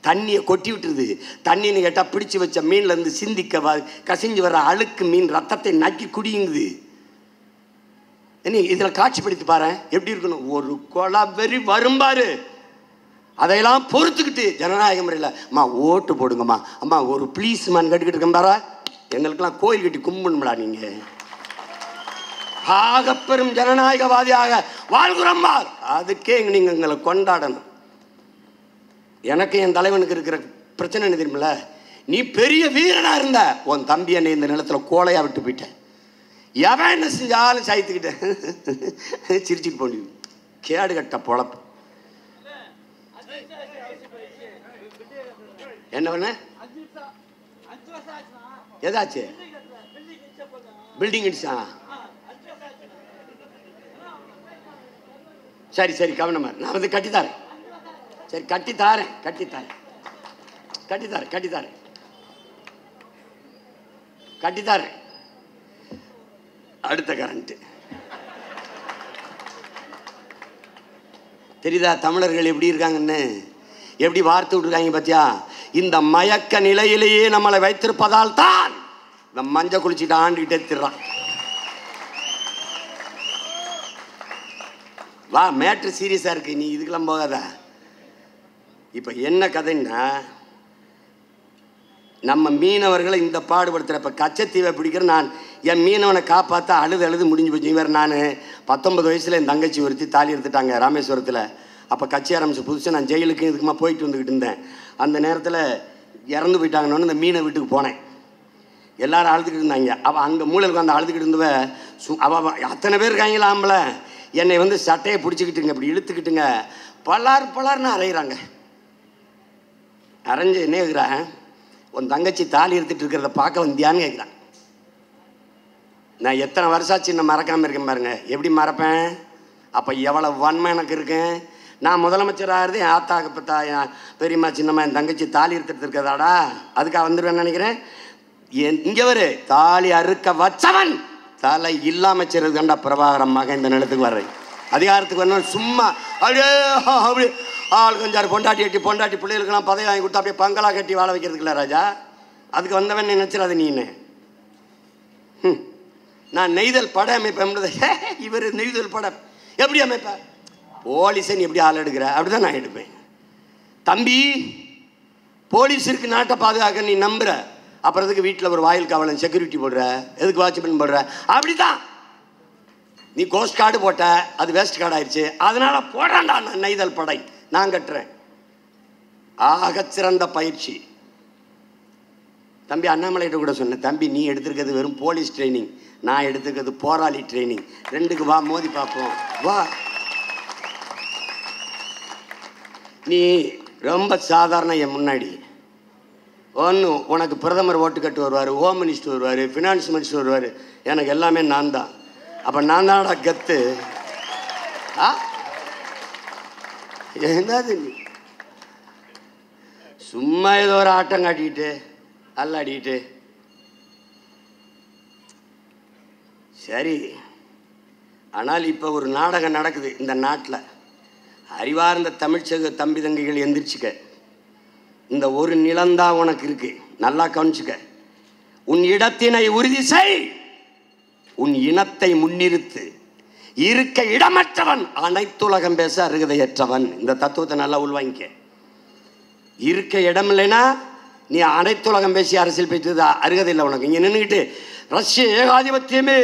தண்ணியை கொட்டி விட்டுருது. தண்ணின்னு கேட்டால் பிடிச்சி வச்ச மீன்லேருந்து சிந்திக்க கசிஞ்சு வர அழுக்கு மீன் ரத்தத்தை நக்கி குடியுங்குது. இதில் காட்சிப்படுத்தி பாரு எப்படி இருக்கணும். ஒரு கொலவெறி வரும்பாரு, அதையெல்லாம் பொறுத்துக்கிட்டு ஜனநாயக முறையில் அம்மா ஓட்டு போடுங்கம்மா, அம்மா ஒரு ப்ளீஸ்மான்னு கேட்டுக்கிட்டு இருக்கேன் பாரா. எங்களுக்கெல்லாம் கோயில் கட்டி கும்பிடுங்களா? நீங்கள் ஆகப்பெரும் ஜனநாயகவாதியாக வாழ்கிறோம்பா, அதுக்கே நீங்கள் எங்களை கொண்டாடணும். எனக்கு என் தலைவனுக்கு இருக்கிற பிரச்சனை என்ன தெரியுமில்ல? நீ பெரிய வீரனா இருந்த, உன் தம்பி என்னை இந்த நிலத்தில் கோலையா விட்டு போயிட்டேன். எவன் என்ன செஞ்சாலும் சாய்த்துக்கிட்டேன், சிரிச்சுட்டு போனி. கேடு கட்ட பொழப்பு. என்ன பண்ண? ஏதாச்சு பில்டிங் இடிச்சா? சரி கவனமா, நான் வந்து கட்டித்தாரேன். சரி கட்டித்தாரேன். அடுத்த கரண்ட் தெரியுதா? தமிழர்கள் எப்படி இருக்காங்கன்னு, எப்படி வார்த்தை விட்டுருக்காங்க பார்த்தியா? இந்த மயக்க நிலையிலேயே நம்மளை வைத்திருப்பதால் தான் மஞ்சள் குளிச்சுட்டு ஆண்டுகிட்டே திடுறான். வா, மேட்ரு சீரியஸா இருக்கு, நீ இதுக்கெல்லாம் போகாத. இப்ப என்ன கதைன்னா, நம்ம மீனவர்களை இந்த பாடுபடுத்துற. இப்ப கச்சத்தீவை பிடிக்கிற நான் என் மீனவனை காப்பாற்ற அழுது முடிஞ்சு போச்சு. வேறு நான் 19 வயசுல என் தங்கச்சி ஒருத்தி தாலி எடுத்துட்டாங்க ராமேஸ்வரத்தில். அப்போ கட்சி ஆரம்பிச்சு புதுசு நான் ஜெயிலுக்கு இதுக்குமா போயிட்டு வந்துக்கிட்டு இருந்தேன். அந்த நேரத்தில் இறந்து போயிட்டாங்கன்னு இந்த மீனை வீட்டுக்கு போனேன். எல்லாரும் அழுதுகிட்டு இருந்தாங்க. அவள் அங்கே மூலையில் உட்காந்து அழுதுகிட்டு இருந்தவ அவள் அத்தனை பேர் இருக்காங்களா ஆம்பளை, என்னை வந்து சட்டையை பிடிச்சிக்கிட்டுங்க, இப்படி இழுத்துக்கிட்டுங்க பலார்னு அரைகிறாங்க. அரைஞ்சு என்ன கேட்குறேன், உன் தங்கச்சி தாலி எடுத்துகிட்டு இருக்கிறத பார்க்க வந்தியான்னு கேட்குறான். நான் எத்தனை வருஷாச்சு நான் மறக்காமல் இருக்கேன் பாருங்க. எப்படி மறப்பேன்? அப்போ எவ்வளோ வன்மை எனக்கு இருக்கேன். நான் முதலமைச்சராகிறது என் ஆத்தாக்கு பத்தா, என் பெரியம்மா சின்னம்மா என் தங்கச்சி தாலி எடுத்துகிட்டு இருக்கிறதாடா, அதுக்காக வந்துடுவேன்னு நினைக்கிறேன். இங்கே வரு, தாலி அறுக்க வச்சவன் தலை இல்லாமல் செய்கிறதுக்கண்டா பிரபாகரன் மகன் இந்த நிலத்துக்கு வர்றேன். அதிகாரத்துக்கு வரணும் சும்மா அப்படி ஆள் கொஞ்சம் பொண்டாட்டி பிள்ளைகளுக்கெல்லாம் பதவி வாங்கி கொடுத்து அப்படியே பங்களா கட்டி வாழ வைக்கிறதுக்குல்ல ராஜா. அதுக்கு வந்தவன் நினைச்சிடாது நீன்னு. நான் நெய்தல் படம் அமைப்பேன். இவர் நெய்தல் படம் எப்படி அமைப்பேன்? போலீஸை நீ எப்படி ஆள் எடுக்கிற அப்படிதான் நான் எடுப்பேன். தம்பி, போலீஸ் இருக்கு நாட்டை பாதுகாக்க, நீ நம்புற, அப்புறம் எதுக்கு வீட்டில் ஒரு வாயில் காவலன் செக்யூரிட்டி போடுற, எதுக்கு வாட்ச்மேன் போடுற? அப்படிதான் நீ கோஸ்ட் கார்டு போட்ட, அது வேஸ்ட் கார்டு ஆயிடுச்சு, அதனால போடுறேன்டா நான் நெய்தல் படை, நான் கட்டுறேன். ஆகச்சிறந்த பயிற்சி. தம்பி அண்ணாமலைகிட்ட கூட சொன்னேன், தம்பி நீ எடுத்துருக்கிறது வெறும் போலீஸ் ட்ரைனிங், நான் எடுத்துக்கிறது போராளி ட்ரைனிங், ரெண்டுக்கு வா மோதி பார்ப்போம் வா. நீ ரொம்ப சாதாரண என் முன்னாடி ஒன்று, உனக்கு பிரதமர் ஓட்டு கட்டு வருவார், ஹோம் மினிஸ்டர் வருவார், ஃபினான்ஸ் மினிஸ்டர் வருவார், எனக்கு எல்லாமே நான் தான். அப்போ நான் தானடா கத்து. என்னது நீ சும்மா ஏதோ ஒரு ஆட்டம் காட்டிக்கிட்டு அல்லாடிக்கிட்டு. சரி, ஆனால் இப்போ ஒரு நாடகம் நடக்குது இந்த நாட்டில். அறிவார்ந்த தமிழ்ச்சக தம்பி தங்கைகள் எந்திரிச்சுக்க. இந்த ஒரு நிலம்தான் உனக்கு இருக்கு, நல்லா கவனிச்சுக்க. உன் இடத்தினை உறுதி செய், உன் இனத்தை முன்னிறுத்து. இருக்க இடமற்றவன் அனைத்துலகம் பேச அருகதையற்றவன். இந்த தத்துவத்தை நல்லா உள்வாங்கிக்க. இருக்க இடம் இல்லைன்னா நீ அனைத்துலகம் பேசி அரசியல் பேசுறது அருகதை இல்லை உனக்கு. இங்கே நின்றுக்கிட்டு ரஷ்ய ஏகாதிபத்தியமே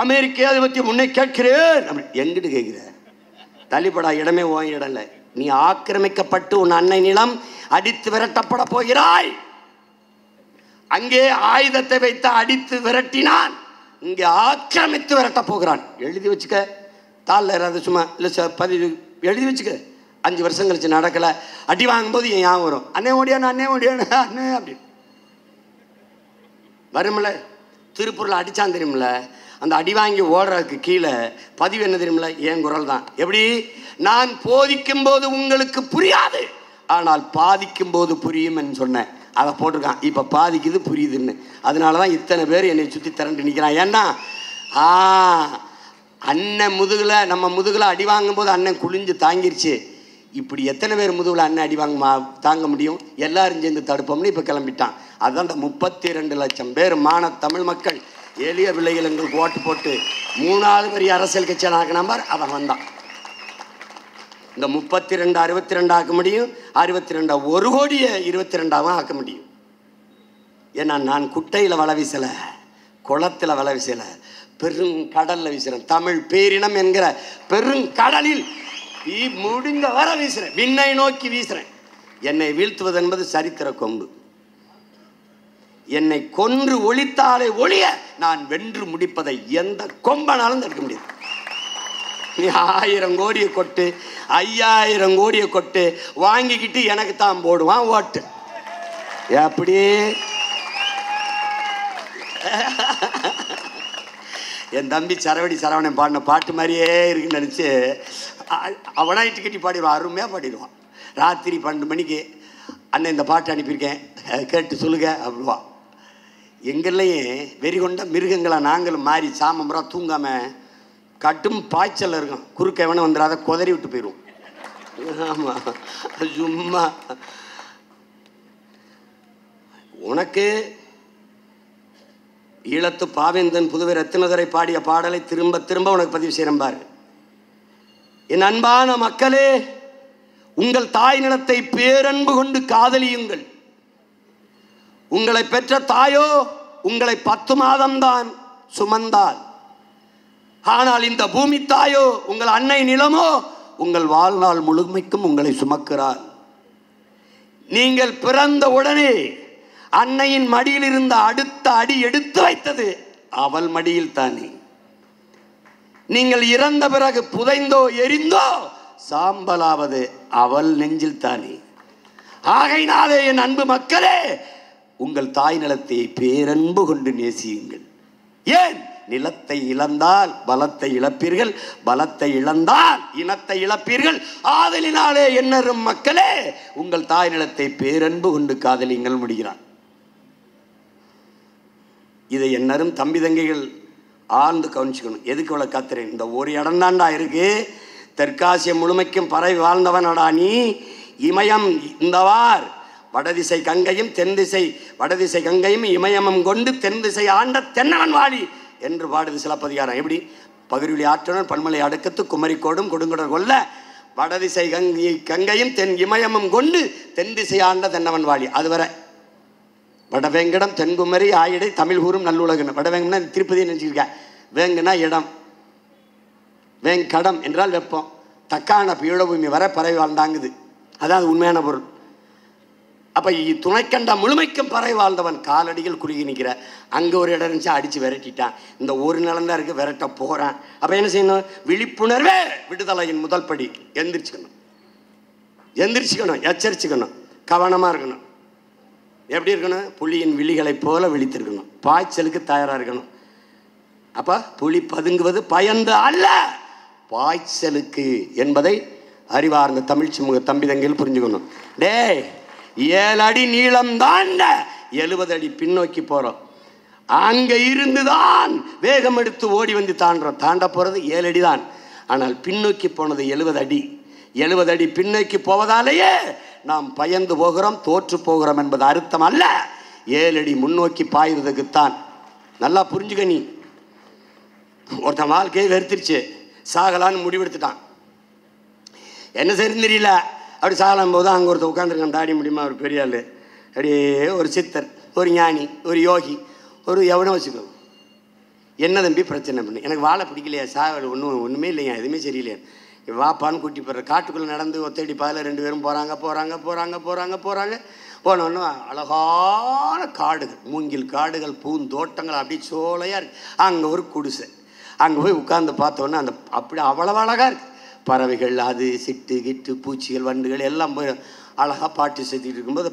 அமெரிக்க ஏகாதிபத்தியம் முன்னே கேட்கிறேன் அப்படி எங்கிட்டு கேட்கிற? தள்ளிப்படா, இடமே ஓன் இடம் இல்லை. நீ ஆக்கிரமிக்கப்பட்டு உன் அன்னை நிலம் அடித்து விரட்டப்பட போகிறாய். அங்கே ஆயுதத்தை வைத்து அடித்து விரட்டினான், இங்கே ஆக்கிரமித்து விரட்ட போகிறான். எழுதி வச்சுக்க. தாளில் ஏதாவது சும்மா இல்லை சார் பதிவு எழுதி வச்சுக்க. 5 வருஷம் கழிச்சு நடக்கலை, அடி வாங்கும்போது என் ஞாபகம் வரும், அண்ணே ஓடியானு அண்ணே ஓடியானு அண்ணே அப்படின்னு வரும்ல. திருப்பூரில் அடித்தான் தெரியுமில்ல, அந்த அடி வாங்கி ஓடுறதுக்கு கீழே பதிவு என்ன தெரியுமில்ல, என் குரல் தான். எப்படி? நான் போதிக்கும் போது உங்களுக்கு புரியாது, ஆனால் பாதிக்கும் போது புரியும் என்று சொன்னேன். அதை போட்டிருக்கான். இப்போ பாதிக்குது புரியுதுன்னு. அதனால தான் இத்தனை பேர் என்னை சுற்றி திரண்டு நிற்கிறான். ஏன்னா அண்ணன் முதுகில், நம்ம முதுகில் அடி வாங்கும்போது அண்ணன் குளிஞ்சு தாங்கிருச்சு. இப்படி எத்தனை பேர் முதுகில் அண்ணன் அடி தாங்க முடியும்? எல்லாரும் சேர்ந்து தடுப்போம்னு இப்போ கிளம்பிட்டான். அதுதான் இந்த 32 லட்சம் பேர் மான தமிழ் மக்கள் எளிய பிள்ளைகள் எங்களுக்கு ஓட்டு போட்டு 3வது பெரிய அரசியல் கட்சியை ஆக்கின மாதிரி அவன் வந்தான். இந்த 32 62 ஆக்க முடியும், 62 1 கோடியை 22 ஆக்க முடியும். ஏன்னா நான் குட்டையில் வலை வீசலை, குளத்தில் வலை வீசலை, பெருங்கடலில் வீசுகிறேன். தமிழ் பேரினம் என்கிற பெருங்கடலில் முடிந்த வர வீசுகிறேன், விண்ணை நோக்கி வீசுகிறேன். என்னை வீழ்த்துவது என்பது சரித்திர கொம்பு. என்னை கொன்று ஒழித்தாலே ஒழிய நான் வென்று முடிப்பதை எந்த கொம்பனாலும் தடுக்க முடியாது. நீ 1000 கோடியை கொட்டு, 5000 கோடியை கொட்டு, வாங்கிக்கிட்டு எனக்கு தான் போடுவான் ஓட்டு. எப்படி? என் தம்பி சரவடி சரவணன் பாடின பாட்டு மாதிரியே இருக்குன்னு நினச்சி அவனாயிட்டு கட்டி பாடிடுவான், அருமையாக பாடிடுவான். ராத்திரி 12 மணிக்கு அண்ணன் இந்த பாட்டு அனுப்பியிருக்கேன் கேட்டு சொல்லுங்க அப்படிவா. எங்கள்லையும் வெறி கொண்ட மிருகங்களை நாங்களும் மாறி சாமம்புறா தூங்காமல் கட்டும் பாய்ச்சல் இருக்கும். குறுக்க எவனும் வந்துடாத குதறி விட்டு போயிடுவோம். ஆமாம், சும்மா உனக்கு ஈழத்து பாவேந்தன் புதுவை ரத்தினதுரை பாடிய பாடலை திரும்ப திரும்ப உனக்கு பதிவு செய்கிறேன் பாரு. என் அன்பான மக்களே, உங்கள் தாய் நிலத்தை பேரன்பு கொண்டு காதலியுங்கள். உங்களை பெற்ற தாயோ உங்களை 10 மாதம்தான் சுமந்தாள். ஆனால் இந்த பூமி தாயோ உங்கள் அன்னை நிலமோ உங்கள் வாழ்நாள் முழுமைக்கும் உங்களை சுமக்கிறாள். நீங்கள் பிறந்த உடனே அன்னையின் மடியில் இருந்த அடுத்த அடி எடுத்து வைத்தது அவள் மடியில் தானே. நீங்கள் இறந்த பிறகு புதைந்தோ எரிந்தோ சாம்பலாவது அவள் நெஞ்சில் தானே. ஆகையினாலே என் அன்பு மக்களே, உங்கள் தாய் நிலத்தை பேரன்பு கொண்டு நேசியுங்கள். ஏன்? நிலத்தை இழந்தால் பலத்தை இழப்பீர்கள், பலத்தை இழந்தால் இனத்தை இழப்பீர்கள். ஆதலினாலே என்னரும் மக்களே, உங்கள் தாய் நிலத்தை பேரன்பு கொண்டு காதலிங்கள் முடிகிறான். இதை என்னரும் தம்பி தங்கைகள் ஆழ்ந்து கவனிச்சுக்கணும். எதுக்கு இவ்வளோ கத்துறேன்? இந்த ஒரு இடம் தான்டா இருக்கு. தெற்காசியம் முழுமைக்கும் பரவி வாழ்ந்தவனடா நீ. இமயம் இந்தவார் வடதிசை கங்கையும் தென்திசை வடதிசை கங்கையும் இமயமும் கொண்டு தென் திசை ஆண்ட தென்னவன் வாழி என்று பாடுது சிலப்பதிகாரம். எப்படி? பகிர்வெளி ஆற்றனர் பன்மலை அடுக்கத்து குமரிக்கோடும் கொடுங்குடர் கொல்ல வடதிசை கங்கையும் தென் இமயமும் கொண்டு தென் திசை ஆண்ட தென்னவன் வாழி. அதுவரை வடவேங்கடம் தென்குமரி ஆயிடை தமிழ் கூறும் நல்லுலகன்னு. வடவேங்கன்னா திருப்பதி நினச்சிருக்கேன், வேங்கன்னா இடம், வெங்கடம் என்றால் வெப்பம். தக்கான பீடபூமி வர பறவை வாழ்ந்தாங்குது. அதான் அது உண்மையான பொருள். அப்போ துணைக்கண்டா முழுமைக்கும் பறவை வாழ்ந்தவன் காலடிகள் குறுகி நிற்கிற. அங்கே ஒரு இடம் இருந்துச்சு, அடித்து விரட்டிட்டான். இந்த ஒரு நிலம் தான் இருக்குது, விரட்ட போகிறான். அப்போ என்ன செய்யணும்? விழிப்புணர்வே விடுதலையின் முதல் படி. எந்திரிச்சுக்கணும், எச்சரிச்சுக்கணும், கவனமாக இருக்கணும். எப்படி இருக்கணும்? புலியின் விழிகளைப் போல விழித்திருக்கணும். பாய்ச்சலுக்கு தயாராக இருக்கணும். அப்போ புலி பதுங்குவது பயந்து அல்ல, பாய்ச்சலுக்கு என்பதை அறிவார்ந்த தமிழ் சமூக தம்பிதங்கள் புரிஞ்சுக்கணும். டே 7 அடி நீளம் தான் 70 அடி பின்னோக்கி போகிறோம். அங்கே இருந்துதான் வேகம் எடுத்து ஓடி வந்து தாண்டுறோம். தாண்ட போகிறது 7 அடி தான். ஆனால் பின்னோக்கி போனது 70 அடி. 70 அடி பின்னோக்கி போவதாலேயே நாம் பயந்து போகிறோம், தோற்று போகிறோம் என்பது அர்த்தம் அல்ல. 7 அடி முன்னோக்கி பாயுறதுக்குத்தான். நல்லா புரிஞ்சுக்க. நீ ஒருத்தன் வாழ்க்கையை வெறுத்துருச்சு, சாகலான்னு முடிவெடுத்துட்டான். என்ன சரின்னு தெரியல. அப்படி சாகலாம் போது அங்கே ஒருத்தர் உட்காந்துருக்கான், தாடி முடியுமா, ஒரு பெரிய ஆள், அப்படியே ஒரு சித்தர், ஒரு ஞானி, ஒரு யோகி, ஒரு எவனோ வச்சுக்கோ. என்ன தம்பி பிரச்சனை பண்ணு? எனக்கு வாழை பிடிக்கலையா, ஒன்றுமே இல்லையா, எதுவுமே சரியில்லையா, வாப்பான்னு கூட்டி போடுற. காட்டுக்குள்ளே நடந்து ஒத்தடி பாதில் 2 பேரும் போகிறாங்க. போனோன்னு அழகான காடுகள், மூங்கில் காடுகள், பூந்தோட்டங்கள், அப்படி சோலையாக இருக்குது. அங்கே ஒரு குடிசை. அங்கே போய் உட்கார்ந்து பார்த்தோன்னே அந்த அப்படி அவ்வளவு அழகாக இருக்குது. பறவைகள், அது சிட்டு கிட்டு பூச்சிகள் வண்டுகள் எல்லாம் போய் அழகாக பாட்டு செஞ்சுட்டு இருக்கும்போது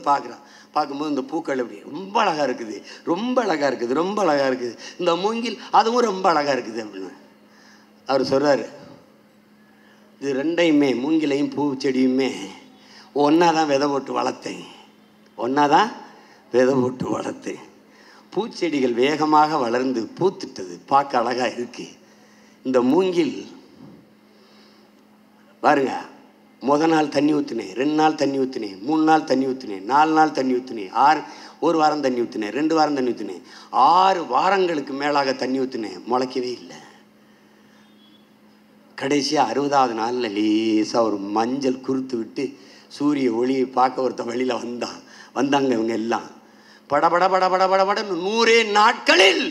பார்க்கும்போது இந்த பூக்கள் அப்படி ரொம்ப அழகாக இருக்குது, ரொம்ப அழகாக இருக்குது. இந்த மூங்கில் அதுவும் ரொம்ப அழகாக இருக்குது அப்படின்னு அவர் சொல்கிறார். இது ரெண்டையுமே, மூங்கிலையும் பூச்செடியுமே ஒன்றா தான் விதை போட்டு வளர்த்தேன். பூச்செடிகள் வேகமாக வளர்ந்து பூத்துட்டது, பார்க்க அழகாக இருக்குது. இந்த மூங்கில் பாருங்க, முதல் நாள் தண்ணி ஊற்றினேன், 2 நாள் தண்ணி ஊற்றினேன், 3 நாள் தண்ணி ஊற்றினேன், 4 நாள் தண்ணி ஊற்றினேன், 1 வாரம் தண்ணி ஊற்றினேன், 2 வாரம் தண்ணி ஊற்றினேன், 6 வாரங்களுக்கு மேலாக தண்ணி ஊற்றினேன், முளைக்கவே இல்லை. கடைசியாக 60ஆவது நாளில் லேசாக ஒரு மஞ்சள் குறுத்து விட்டு சூரிய ஒளியை பார்க்க ஒருத்த வழியில் வந்தாங்க. இவங்க எல்லாம் படபடன்னு 100 நாட்களில்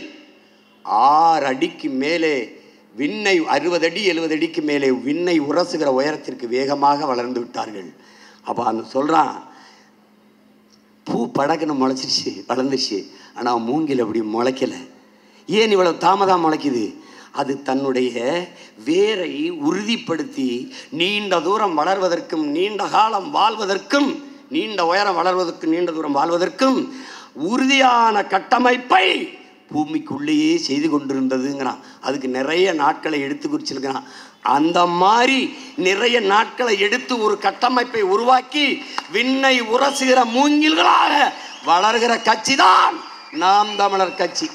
6 அடிக்கு மேலே விண்ணை, 60 அடி 70 அடிக்கு மேலே விண்ணை உரசுகிற உயரத்திற்கு வேகமாக வளர்ந்து விட்டார்கள். அப்போ அந்த சொல்கிறான், பூ படக்குன்னு வளர்ந்துருச்சு, ஆனால் மூங்கில் அப்படி முளைக்கலை. ஏன் இவ்வளவு தாமதம் முளைக்குது? அது தன்னுடைய வேரை உறுதிப்படுத்தி நீண்ட தூரம் வளர்வதற்கும், நீண்ட காலம் வாழ்வதற்கும், நீண்ட உயரம் வளர்வதற்கும், நீண்ட தூரம் வாழ்வதற்கும் உறுதியான கட்டமைப்பை பூமிக்குள்ளேயே செய்து கொண்டிருந்ததுங்கிறான். அதுக்கு நிறைய நாட்களை எடுத்து குறிச்சிருக்கிறான். அந்த மாதிரி நிறைய நாட்களை எடுத்து ஒரு கட்டமைப்பை உருவாக்கி விண்ணை உரசுகிற மூங்கில்களாக வளர்கிற கட்சி தான் நாம் தமிழர் கட்சி.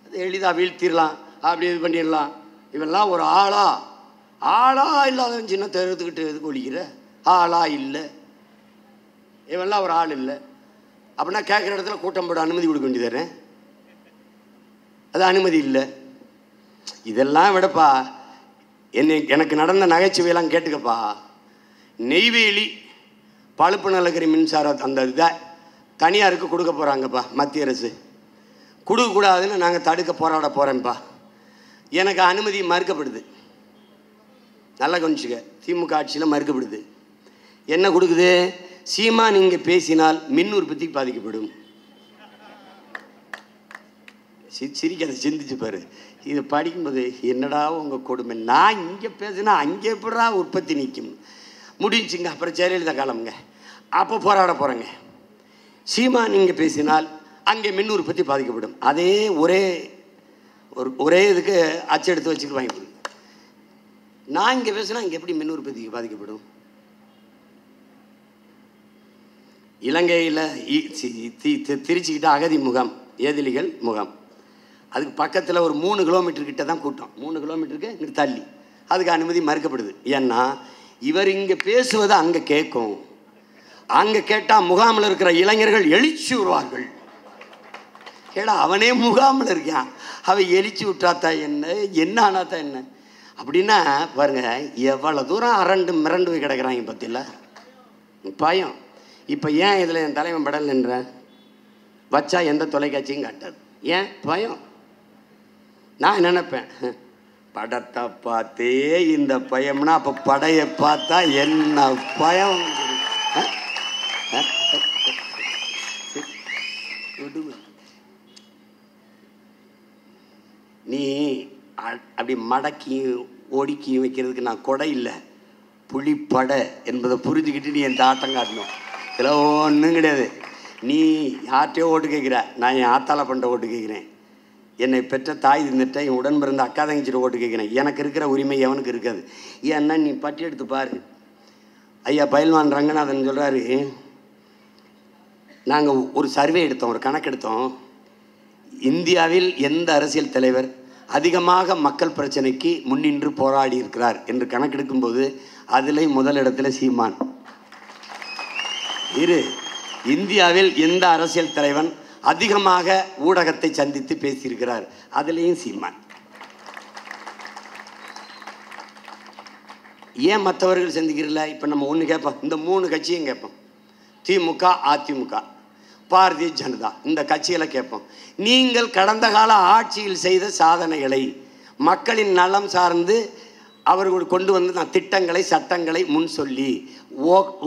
அது எளிதாக வீழ்த்திடலாம், அப்படி இது பண்ணிடலாம். இவெல்லாம் ஒரு ஆளா இல்லாதவன் சின்ன தெரிஞ்சுக்கிட்டு எதுக்கு ஒழிக்கிற? ஆளா இல்லை, இவெல்லாம் ஒரு ஆள் இல்லை அப்படின்னா கேட்குற இடத்துல கூட்டம் போட அனுமதி கொடுக்க வேண்டியதானே? அது அனுமதி இல்லை. இதெல்லாம் விடப்பா, எனக்கு நடந்த நகைச்சுவையெல்லாம் கேட்டுக்கப்பா. நெய்வேலி பழுப்பு நிலக்கரி மின்சார அந்த இதை தனியாருக்கு கொடுக்க போகிறாங்கப்பா மத்திய அரசு. கொடுக்கக்கூடாதுன்னு நாங்கள் தடுக்க போராட போகிறேன்ப்பா. எனக்கு அனுமதி மறுக்கப்படுது. நல்லா கொஞ்சிக்க, திமுக ஆட்சியில் மறுக்கப்படுது. என்ன கொடுக்குது? சீமா நீங்கள் பேசினால் மின் உற்பத்தி பாதிக்கப்படும். சிரிக்காத, சிந்திச்சு பாரு. இது படிக்கும்போது என்னடா உங்கள் கொடுமை, நான் இங்கே பேசுனா அங்கே எப்படா உற்பத்தி நிற்கும்? முடிஞ்சுங்க. அப்புறம் ஜெயலலிதா காலம்ங்க, அப்போ போராட போகிறேங்க. சீமா நீங்கள் பேசினால் அங்கே மின் உற்பத்தி பாதிக்கப்படும். அதே ஒரே இதுக்கு அச்செடுத்து வச்சுட்டு வாங்கி கொடுங்க. நான் இங்கே பேசுனா இங்கே எப்படி மின் உற்பத்திக்கு பாதிக்கப்படும்? இலங்கையில் திருச்சிக்கிட்ட அகதி முகாம், ஏதிலிகள் முகாம், அதுக்கு பக்கத்தில் ஒரு 3 கிலோமீட்டர் கிட்ட தான் கூட்டம். 3 கிலோமீட்டருக்கு இங்கே தள்ளி அதுக்கு அனுமதி மறுக்கப்படுது. ஏன்னா இவர் இங்கே பேசுவது அங்கே கேட்கும். அங்கே கேட்டால் முகாமில் இருக்கிற இளைஞர்கள் எழுச்சி வருவார்கள். கேடா, அவனே முகாமில் இருக்கான், அவன் எழுச்சி விட்டாத்தா என்ன ஆனாத்தா என்ன அப்படின்னா பாருங்க, எவ்வளோ தூரம் மிரண்டு போய் கிடக்கிறாங்க பற்றில பயம். இப்போ ஏன் இதில் என் தலைவன் படல் நின்ற வச்சா எந்த தொலைக்காட்சியும் காட்டாது. ஏன்? பயம். நான் நினைப்பேன், படத்தை பார்த்தே இந்த பயம்னா அப்போ படையை பார்த்தா என்ன பயம். நீ அப்படி மடக்கியும் ஒடுக்கியும் வைக்கிறதுக்கு நான் கொடை இல்லை, புலிப்படை என்பதை புரிஞ்சுக்கிட்டு நீ என் ஆட்டம் காட்டணும். இதில் ஒன்றும் கிடையாது. நீ யார்கிட்டையோ ஓட்டு கேட்குற, நான் என் ஆத்தால பண்ணுற ஓட்டு கேட்குறேன். என்னை பெற்ற தாய் தின்னுட்ட என் உடன் பிறந்த அக்கா தங்கச்சிட்டு ஓட்டு கேட்குறேன். எனக்கு இருக்கிற உரிமை எவனுக்கு இருக்காது. ஏன்னா நீ பட்டி எடுத்து பாரு. ஐயா பயில்வான் ரங்கநாதன் சொல்கிறாரு, நாங்கள் ஒரு சர்வே எடுத்தோம், ஒரு கணக்கு எடுத்தோம். இந்தியாவில் எந்த அரசியல் தலைவர் அதிகமாக மக்கள் பிரச்சனைக்கு முன்னின்று போராடி இருக்கிறார் என்று கணக்கெடுக்கும்போது அதில் முதலிடத்தில் சீமான். இந்தியாவில் எந்த அரசியல் தலைவன் அதிகமாக ஊடகத்தை சந்தித்து பேசியிருக்கிறார், அதுலேயும் சீமான். ஏன் மற்றவர்கள் சந்திக்கிறல? இப்போ நம்ம ஒன்று கேட்போம், இந்த 3 கட்சியும் கேட்போம், திமுக, அதிமுக, பாரதிய ஜனதா, இந்த கட்சிகளை கேட்போம். நீங்கள் கடந்த கால ஆட்சியில் செய்த சாதனைகளை, மக்களின் நலம் சார்ந்து அவர்கள் கொண்டு வந்து நான் திட்டங்களை சட்டங்களை முன் சொல்லி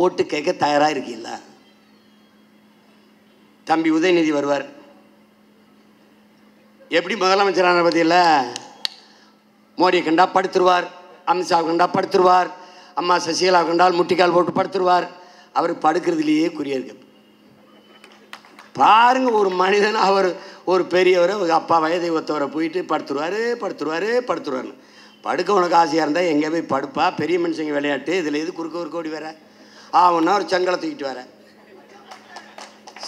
ஓட்டு கேட்க தயாராக இருக்கீங்களா? தம்பி உதயநிதி வருவார், எப்படி முதலமைச்சரான பற்றியில் மோடியை கண்டா படுத்துருவார், அமித்ஷாவை கண்டா படுத்துருவார், அம்மா சசிகலா கண்டால் முட்டிக்கால் போட்டு படுத்துருவார். அவர் படுக்கிறதுலேயே குறிய இருக்கு. பாருங்க, ஒரு மனிதன், அவர் ஒரு பெரியவர், அப்பா வயதை ஒத்தவரை போயிட்டு படுத்துருவார்னு. படுக்க உனக்கு ஆசையாக இருந்தால் எங்கே போய் படுப்பா, பெரிய மனுஷங்க விளையாட்டு. இதில் எது குறுக்க ஒரு கோடி வேற ஆகுன்னா ஒரு செங்கலை தூக்கிட்டு வர.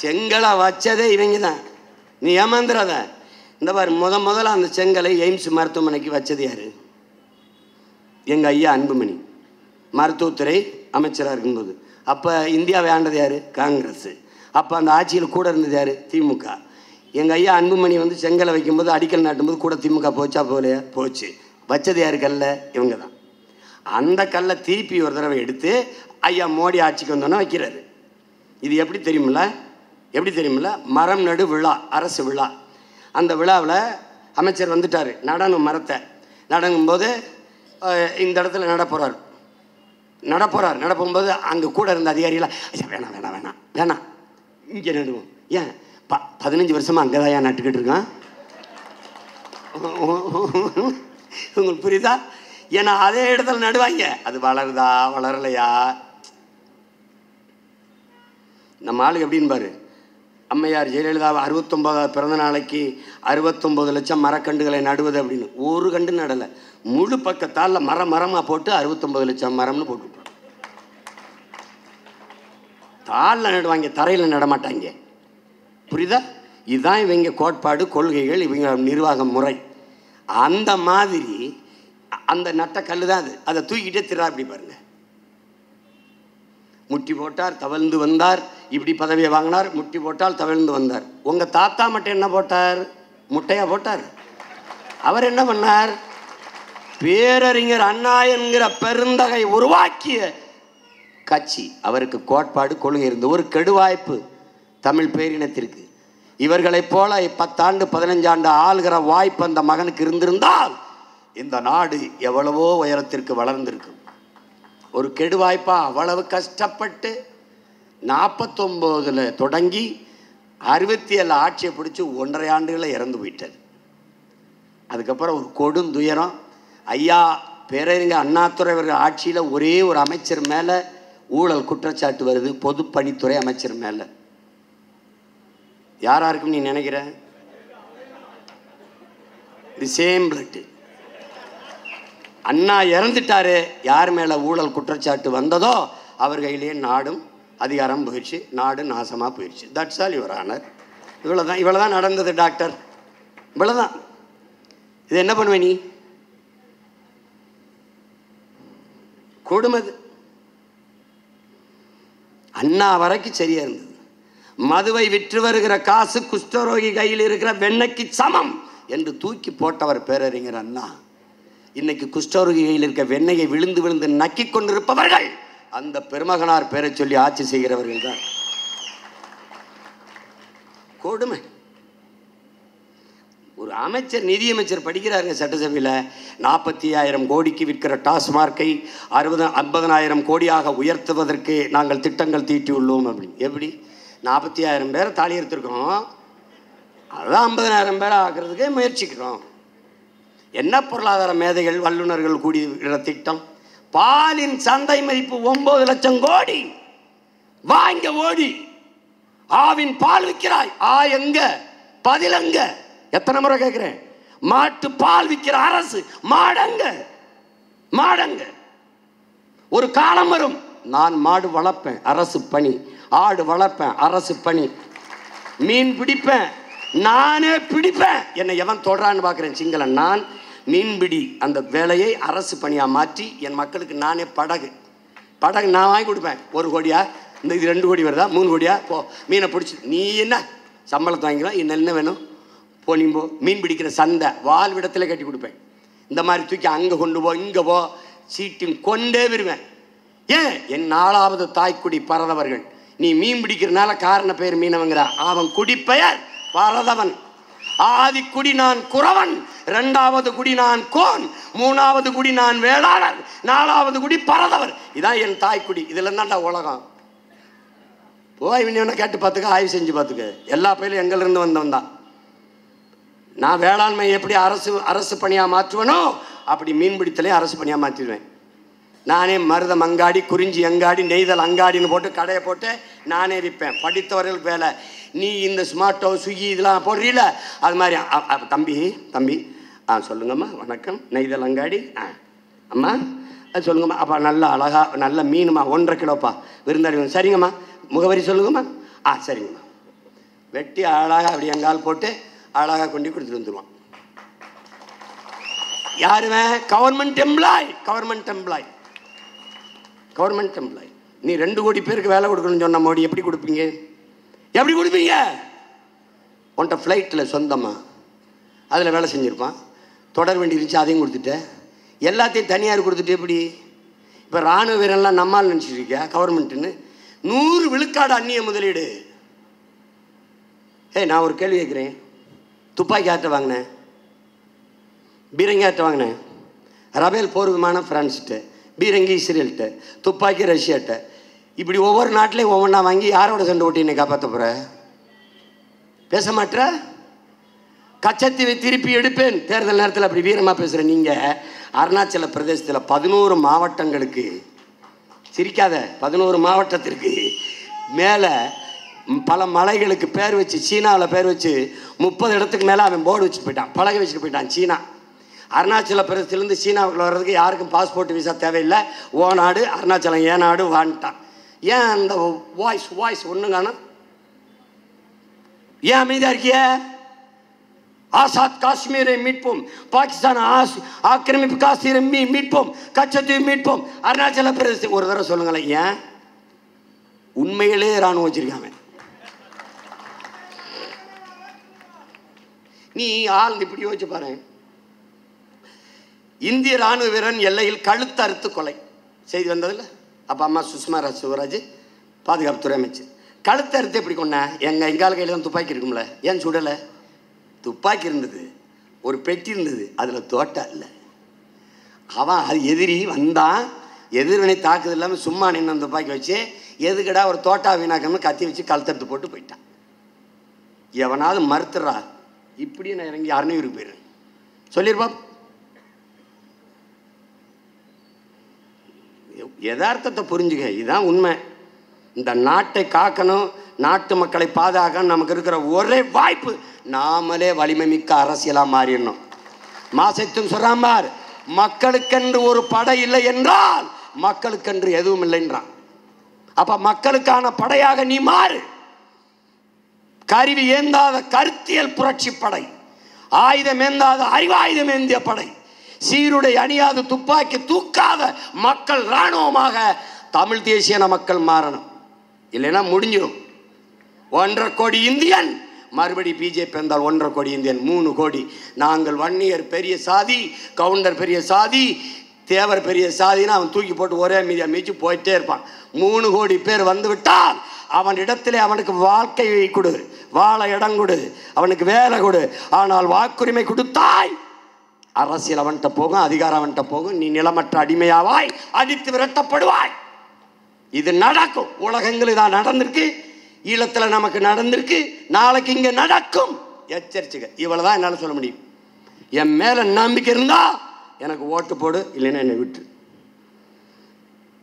செங்கலை வச்சதே இவங்க தான், நீ ஏமாந்துடாத. இந்த மாதிரி முதல்ல அந்த செங்கலை எய்ம்ஸ் மருத்துவமனைக்கு வச்சது யார்? எங்கள் ஐயா அன்புமணி மருத்துவத்துறை அமைச்சராக இருக்கும்போது. அப்போ இந்தியாவை ஆண்டது யார்? காங்கிரஸ். அப்போ அந்த ஆட்சியில் கூட இருந்தது யார்? திமுக. எங்கள் ஐயா அன்புமணி வந்து செங்கலை வைக்கும்போது, அடிக்கல் நாட்டும்போது கூட திமுக போச்சா போலையா? போச்சு. வச்சது யார் கல்லை? இவங்க தான். அந்த கல்லை திருப்பி ஒரு தடவை எடுத்து ஐயா மோடி ஆட்சிக்கு வந்தோன்னே வைக்கிறாரு. இது எப்படி தெரியுமில்ல? மரம் நடு விழா, அரசு விழா. அந்த விழாவில் அமைச்சர் வந்துட்டார், நடனம் மரத்தை நடங்கும்போது இந்த இடத்துல நடப்போகும்போது அங்கே கூட இருந்த அதிகாரிகளாக, ஐயா வேணாம் இங்கே நடுவோம். ஏன்? 15 வருஷமாக அங்கே தான் ஏன் நட்டுக்கிட்டு இருக்கான்? உங்களுக்கு புரியுதா? ஏன்னா அதே இடத்துல நடுவாங்க. அது வளருதா வளரலையா? நம்ம ஆளுக்கு எப்படின்னு பாரு. அம்மையார் ஜெயலலிதா 69வது பிறந்த நாளைக்கு 69 லட்சம் மரக்கண்டுகளை நடுவது அப்படின்னு ஒரு கண்டு நடலை. முழு பக்கத்தால் மரமாக போட்டு 69 லட்சம் மரம்னு போட்டு தாளில் நடுவாங்க, தரையில் நடமாட்டாங்க. புரியுதா? இதுதான் இவங்க கோட்பாடு, கொள்கைகள், இவங்க நிர்வாக முறை. அந்த மாதிரி அந்த நட்ட கல் தான் அது. அதை தூக்கிட்டே திரா. இப்படி பாருங்க, முட்டி போட்டார் தவழ்ந்து வந்தார், இப்படி பதவியை வாங்கினார். முட்டி போட்டால் தவழ்ந்து வந்தார். உங்கள் தாத்தா மட்டும் என்ன போட்டார்? முட்டையா போட்டார். அவர் என்ன பண்ணார்? பேரறிஞர் அண்ணா என்கிற பெருந்தகை உருவாக்கிய கட்சி. அவருக்கு கோட்பாடு, கொள்கை இருந்து ஒரு கெடுவாய்ப்பு தமிழ் பேரினத்திற்கு. இவர்களைப் போல 10 ஆண்டு 15 ஆண்டு ஆளுகிற வாய்ப்பு அந்த மகனுக்கு இருந்திருந்தால் இந்த நாடு எவ்வளவோ உயரத்திற்கு வளர்ந்திருக்கும். ஒரு கெடுவாய்ப்பா அவ்வளவு கஷ்டப்பட்டு 49 தொடங்கி 67 ஆட்சியை பிடிச்சி 1.5 ஆண்டுகளை இறந்து போயிட்டார். அதுக்கப்புறம் ஒரு கொடுந்துயரம். ஐயா பேரறிஞர் அண்ணாதுரை அவர்கள் ஆட்சியில் ஒரே ஒரு அமைச்சர் மேலே ஊழல் குற்றச்சாட்டு வருது, பொதுப்பணித்துறை அமைச்சர் மேலே. யாரா இருக்கும் நீ நினைக்கிற? The same blood. அண்ணா இறந்துட்டாரு, யார் மேலே ஊழல் குற்றச்சாட்டு வந்ததோ அவர் கையிலேயே நாடும் அதிகாரம் போயிடுச்சு, நாடு நாசமாக போயிடுச்சு. That's all your honour. இவ்வளோதான் நடந்தது டாக்டர், இவ்வளோதான். இது என்ன பண்ணுவே நீ? கொடுமது. அண்ணா வரைக்கும் சரியா இருந்தது. மதுவை விற்று வருகிற காசு குஷ்டரோகி கையில் இருக்கிற வெண்ணைக்கு சமம் என்று தூக்கி போட்டவர் பேரறிஞர் அண்ணா. இன்னைக்கு குஷ்டரோகி கையில் இருக்க வெண்ணையை விழுந்து விழுந்து நக்கி கொண்டிருப்பவர்கள் அந்த பெருமகனார் பேரை சொல்லி ஆட்சி செய்கிறவர்கள் தான். கொடுமை. ஒரு அமைச்சர், நிதியமைச்சர் படிக்கிறாருங்க சட்டசபையில், 45,000 கோடிக்கு விற்கிற டாஸ்மார்க்கை 50,000 கோடியாக உயர்த்துவதற்கு நாங்கள் திட்டங்கள் தீட்டியுள்ளோம் அப்படின்னு. எப்படி 45,000 பேரை தாலி எடுத்திருக்கோம், அதான் 50,000 பேரை ஆக்கிறதுக்கே முயற்சிக்கிறோம். என்ன பொருளாதார மேதைகள் வல்லுநர்கள் கூடிய திட்டம்? பாலின் சந்தை மதிப்பு 9 லட்சம் கோடி, வாங்க ஓடி. ஆவின் பால் விற்கிறாய், எங்க பதிலங்க? எத்தனை முறை கேட்கிறேன்? மாட்டு பால் விற்கிற அரசு மாடங்க, மாடங்க. ஒரு காலம் வரும், நான் மாடு வளர்ப்பேன், அரசு பணி. ஆடு வளர்ப்பேன், அரசு பணி. மீன் பிடிப்பேன், நானே பிடிப்பேன். என்னை எவன் தொடரான்னு பார்க்குறேன் சிங்களன். நான் மீன்பிடி அந்த வேலையை அரசு பணியாக மாற்றி என் மக்களுக்கு நானே படகு நான் வாங்கி கொடுப்பேன். 1 கோடியா, இந்த இது 2 கோடி வருதா, 3 கோடியா, போ மீனை பிடிச்சி. நீ என்ன சம்பளத்தை வாங்கிக்கலாம், இன்னும் என்ன வேணும், போனிம்போ. மீன் பிடிக்கிற சந்தை வாழ்விடத்தில் கட்டி கொடுப்பேன். இந்த மாதிரி தூக்கி அங்கே கொண்டு போ, இங்கே போ, சீட்டின் கொண்டே வருவேன். ஏன்? என் 4வது தாய்க்குடி பரதவர்கள். நீ மீன் பிடிக்கிறனால காரண பெயர் மீனவங்கிற, அவன் குடிப்பெயர் பரதவன். ஆதிக்குடி நான் குறவன், 2வது குடி நான் கோன், 3வது குடி நான் வேளாளர், 4வது குடி பரதவர். இதான் என் தாய்க்குடி. இதில் தான்டா உலகம். போய் வேணா கேட்டு பார்த்துக்க, ஆய்வு செஞ்சு பார்த்துக்க. எல்லா பயிலும் எங்களிருந்து வந்தவன் தான். நான் வேளாண்மை எப்படி அரசு பணியாக மாற்றுவேனோ அப்படி மீன்பிடித்தலையும் அரசு பணியாக மாற்றிடுவேன். நானே மருதம் அங்காடி, குறிஞ்சி அங்காடி, நெய்தல் அங்காடின்னு போட்டு கடையை போட்டு நானே விற்பேன். படித்தவர்களுக்கு வேலை. நீ இந்த ஸ்மார்ட்டோ, ஸ்விக்கி இதெல்லாம் போடுறீல, அது மாதிரி. தம்பி சொல்லுங்கம்மா, வணக்கம், நெய்தல் அங்காடி. அம்மா அது சொல்லுங்கம்மா. அப்பா நல்ல அழகா நல்ல மீனுமா, 1.5 கிலோப்பா, விருந்தாளி. சரிங்கம்மா, முகவரி சொல்லுங்கம்மா. சரிங்கம்மா. வெட்டி அழகாக அப்படி எங்கால் போட்டு அழகாக கொண்டு கொடுத்துட்டு வந்துடுவான். யாருமே? Government employ. நீ 2 கோடி பேருக்கு வேலை கொடுக்கணும்னு சொன்ன மோடி, எப்படி கொடுப்பீங்க? உன்ட்ட ஃப்ளைட்டில் சொந்தமாக அதில் வேலை செஞ்சுருப்பான். தொடர் வேண்டி இருந்துச்சு, அதையும் கொடுத்துட்டேன். எல்லாத்தையும் தனியார் கொடுத்துட்டு எப்படி? இப்போ இராணுவ வீரன்லாம் நம்மால் நினச்சிட்டு இருக்கியா கவர்மெண்ட்டுன்னு? 100 விழுக்காடு அந்நிய முதலீடு. நான் ஒரு கேள்வி கேட்குறேன். துப்பாக்கி யார்கிட்ட வாங்கினேன்? பீரங்கி யார்கிட்ட வாங்கினேன்? ரபேல் போர் விமானம் ஃப்ரான்ஸ்கிட்ட, பீரங்கி இஸ்ரேல்கிட்ட, துப்பாக்கி ரஷ்யாட்ட. இப்படி ஒவ்வொரு நாட்டிலையும் ஒவ்வொன்றா வாங்கி யாரோட சண்டை ஓட்டி என்னை காப்பாற்ற போகிற? பேச மாட்டேற? கச்சத்தீவை திருப்பி எடுப்பேன் தேர்தல் நேரத்தில் அப்படி வீரமாக பேசுகிற நீங்கள் அருணாச்சல பிரதேசத்தில் 11 மாவட்டங்களுக்கு, சிரிக்காத, 11 மாவட்டத்திற்கு மேலே பல மலைகளுக்கு பேர் வச்சு, சீனாவில் பேர் வச்சு 30 இடத்துக்கு மேலே அவன் போர்டு வச்சுட்டு போயிட்டான், பழக வச்சுட்டு போயிட்டான். சீனா அருணாச்சல பிரதேசத்துலேருந்து சீனாவுக்குள்ள வர்றதுக்கு யாருக்கும் பாஸ்போர்ட் விசா தேவையில்லை. ஓ நாடு அருணாச்சலம், ஏன் நாடு வான்ட்டான். ஏன் அந்த வாய்ஸ் ஒன்றும் காணும்? ஏன் அமைதியாக இருக்கிய? ஆசாத் காஷ்மீரை மீட்போம், பாகிஸ்தான் ஆக்கிரமிப்பு காஷ்மீரை மீட்போம், கச்சத்தீவை மீட்போம், அருணாச்சல பிரதேசம். ஒரு தடவை சொல்லுங்களேன், ஏன்? உண்மையிலே ராணுவம் வச்சிருக்காங்க. நீ ஆள் இப்படி யோசிச்சு பாரு. இந்திய ராணுவ வீரன் எல்லையில் கழுத்து அறுத்து கொலை செய்தி வந்ததில்ல? அப்போ அம்மா சுஷ்மா சுவராஜ் பாதுகாப்புத்துறை அமைச்சர். கழுத்து அறுத்து எப்படி கொண்டா? எங்கால கையில் தான் துப்பாக்கி இருக்கும்ல, ஏன் சுடலை? துப்பாக்கி இருந்தது, ஒரு பெட்டி இருந்தது, அதில் தோட்டா இல்லை. அவன் அது எதிரி வந்தான், எதிர்வினை தாக்குதல் இல்லாமல் சும்மா நின்று துப்பாக்கி வச்சு எதுக்கடா ஒரு தோட்டா வீணாக்கணும்னு கத்தி வச்சு கழுத்தறுத்து போட்டு போயிட்டான். எவனாவது மறுத்துறா, இப்படியே நான் இறங்கி அறநூறுக்கு போயிடுறேன் சொல்லியிருப்பா. யதார்த்தத்தை புரிஞ்சுக்க, இதுதான் உண்மை. இந்த நாட்டை காக்கணும், நாட்டு மக்களை பாதுகாக்கணும். நமக்கு இருக்கிற ஒரே வாய்ப்பு, நாமளே வலிமை மிக்க அரசியலாக மாறிடணும். மாசத்தும் சொல்றாமார், மக்களுக்கென்று ஒரு படை இல்லை என்றால் மக்களுக்கென்று எதுவும் இல்லைன்றான். அப்ப மக்களுக்கான படையாக நீ மாறு. கருவி ஏந்தாத கருத்தியல் புரட்சி படை, ஆயுதம் ஏந்தாத அறிவாயுதம் ஏந்திய படை, சீருடை அணியாத துப்பாக்கி தூக்காத மக்கள் இராணுவமாக தமிழ் தேசிய மக்கள் மாறணும். இல்லைன்னா முடிஞ்சிடும். 1.5 கோடி இந்தியன், மறுபடி பிஜேபி வந்தால் 1.5 கோடி இந்தியன், 3 கோடி. நாங்கள் வன்னியர் பெரிய சாதி, கவுண்டர் பெரிய சாதி, தேவர் பெரிய சாதின்னு அவன் தூக்கி போட்டு ஒரே மீதியாக மீச்சு போயிட்டே இருப்பான். 3 கோடி பேர் வந்து விட்டால் அவனிடத்திலே அவனுக்கு வாழ்க்கையை கொடு, வாழ இடம் கொடு, அவனுக்கு வேலை கொடு. ஆனால் வாக்குரிமை கொடுத்தாய், அரசியல் அவன்கிட்ட போகும், அதிகாரம் அவன்கிட்ட போகும், நீ நிலமற்ற அடிமையாவாய், அடித்து விரட்டப்படுவாய். இது நடக்கும். உலகங்கள் இதான் நடந்திருக்கு, ஈழத்தில் நமக்கு நடந்திருக்கு, நாளைக்கு இங்கே நடக்கும். எச்சரிச்சுக்க. இவ்வளவுதான் என்னால் சொல்ல முடியும். என் மேல நம்பிக்கை இருந்தா எனக்கு ஓட்டு போடு, இல்லைன்னா என்னை விட்டு.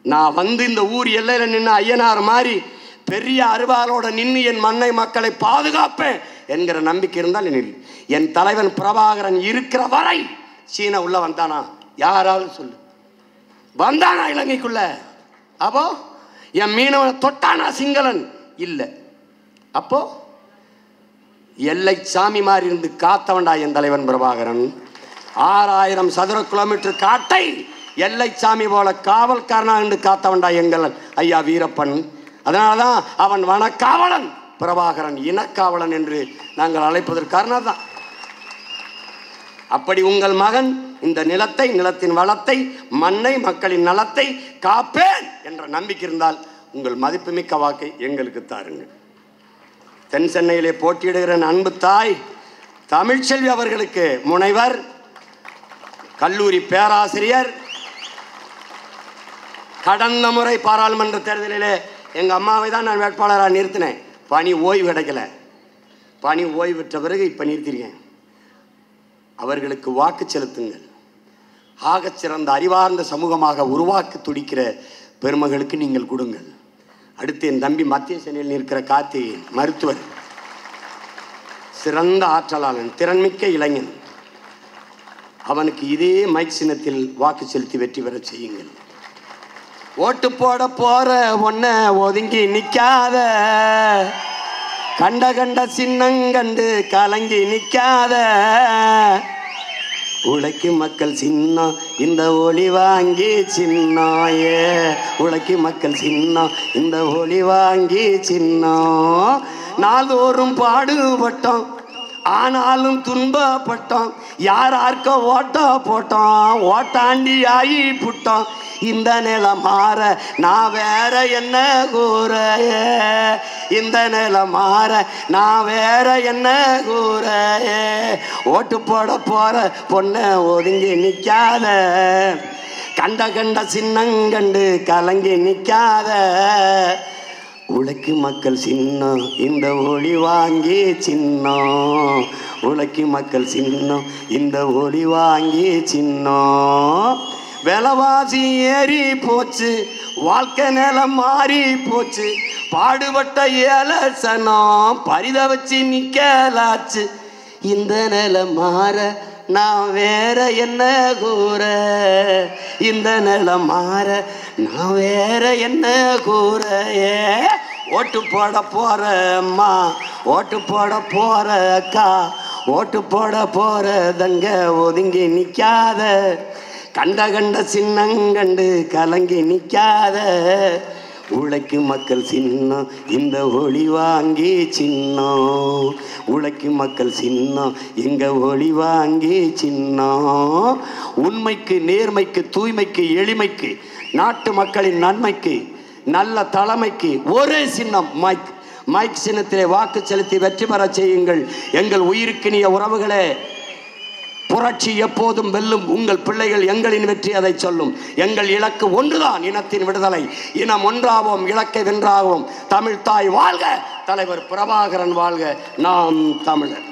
நான் வந்து இந்த ஊர் எல்லையில் நின்று ஐயனார் மாதிரி பெரிய அருவாளோட நின்று என் மண்ணை மக்களை பாதுகாப்பேன் என்கிற நம்பிக்கை இருந்தால் நில். என் தலைவன் பிரபாகரன் இருக்கிற வரை சீனா உள்ள வந்தானா? யாராவது சொல்லு, வந்தானா இலங்கைக்குள்ள? அப்போ என் மீனவனை தொட்டானா சிங்களன்? இல்லை. அப்போ எல்லை சாமி மாதிரி இருந்து காத்தவன்டா என் தலைவன் பிரபாகரன். 6000 சதுர கிலோமீட்டர் காட்டை எல்லை சாமி போல காவல்காரனா இருந்து காத்தவன்டா எங்கள் ஐயா வீரப்பன். அதனாலதான் அவன் வனக்காவலன், பிரபாகரன் இனக்காவலன் என்று நாங்கள் அழைப்பதற்கு காரணம் தான். அப்படி உங்கள் மகன் இந்த நிலத்தை, நிலத்தின் வளத்தை, மண்ணை, மக்களின் நலத்தை காப்பேன் என்ற நம்பிக்கை இருந்தால் உங்கள் மதிப்புமிக்க வாக்கை எங்களுக்கு தாருங்கள். தென் சென்னையிலே போட்டியிடுகிற அன்பு தாய் தமிழ்ச்செல்வி அவர்களுக்கு முனைவர், கல்லூரி பேராசிரியர், கடந்த முறை பாராளுமன்ற தேர்தலிலே எங்கள் அம்மாவை தான் நான் வேட்பாளராக நிறுத்தினேன். பணி ஓய்வு கிடைக்கல. பணி ஓய்வு பெற்ற பிறகு இப்போ நிறுத்திருக்கேன். அவர்களுக்கு வாக்கு செலுத்துங்கள். ஆகச் சிறந்த அறிவார்ந்த சமூகமாக உருவாக்க துடிக்கிற பெருமகளுக்கு நீங்கள் கொடுங்கள். அடுத்து என் தம்பி மத்திய சென்னையில் நிற்கிற கார்த்திகேயன், மருத்துவர், சிறந்த ஆற்றலாளன், திறன்மிக்க இளைஞன். அவனுக்கு இதே மைக் சின்னத்தில் வாக்கு செலுத்தி வெற்றி பெற செய்யுங்கள். ஓட்டு போட போற ஒன்ன ஒதுங்கி நிக்காத, கண்ட கண்ட சின்னங்கண்டு கலங்கி நிக்காத. உழைக்கும் மக்கள் சின்னம் இந்த ஒளி வாங்கி சின்னாயே, உழைக்கும் மக்கள் சின்னம் இந்த ஒளி வாங்கி சின்னம். நாள்தோறும் பாடுபட்டோம், ஆனாலும் துன்பப்பட்டோம், யாரார்க்க ஓட்ட போட்டோம், ஓட்டாண்டி ஆகி புட்டோம். இந்த நிலை மாற நான் வேற என்ன கூற, இந்த நிலை மாற நான் வேற என்ன கூற. ஓட்டு போட போற பொண்ண ஒதுங்கி நிக்காத, கண்ட கண்ட சின்னங்கண்டு கலங்கி நிக்காத. உழைக்கும் மக்கள் சின்னம் இந்த ஒளி வாங்கி சின்னம், உழைக்கும் மக்கள் சின்னம் இந்த ஒளி வாங்கி சின்னம். விலைவாசி ஏறி போச்சு, வாழ்க்கை நிலம் மாறி போச்சு, பாடுபட்ட ஏலசனம் பரித வச்சு நிக்கலாச்சு. இந்த நிலை மாற நான் வேற என்ன கூற, இந்த நிலை மாற நான் வேற என்ன கூற. ஓட்டு போட போற அம்மா, ஓட்டு போட போற அக்கா, ஓட்டு போட போற தங்க ஒதுங்கி நிக்காத, கண்ட கண்ட சின்னங்கண்டு கலங்கி நிக்காத. உழைக்கும் மக்கள் சின்னம் இந்த ஒளி வாங்கி சின்னம், உழைக்கும் மக்கள் சின்னம் எங்க ஒளி வாங்கி சின்னம். உண்மைக்கு, நேர்மைக்கு, தூய்மைக்கு, எளிமைக்கு, நாட்டு மக்களின் நன்மைக்கு, நல்ல தலைமைக்கு ஒரே சின்னம் மைக். மைக் சின்னத்திலே வாக்கு செலுத்தி வெற்றி பெற செய்யுங்கள். எங்கள் உயிருக்கினிய உறவுகளே, புரட்சி எப்போதும் வெல்லும். உங்கள் பிள்ளைகள் எங்களின் வெற்றி அதை சொல்லும். எங்கள் இலக்கு ஒன்றுதான், இனத்தின் விடுதலை. இனம் ஒன்றாவோம், இலக்கை வென்றாவோம். தமிழ் தாய் வாழ்க, தலைவர் பிரபாகரன் வாழ்க. நாம் தமிழர்.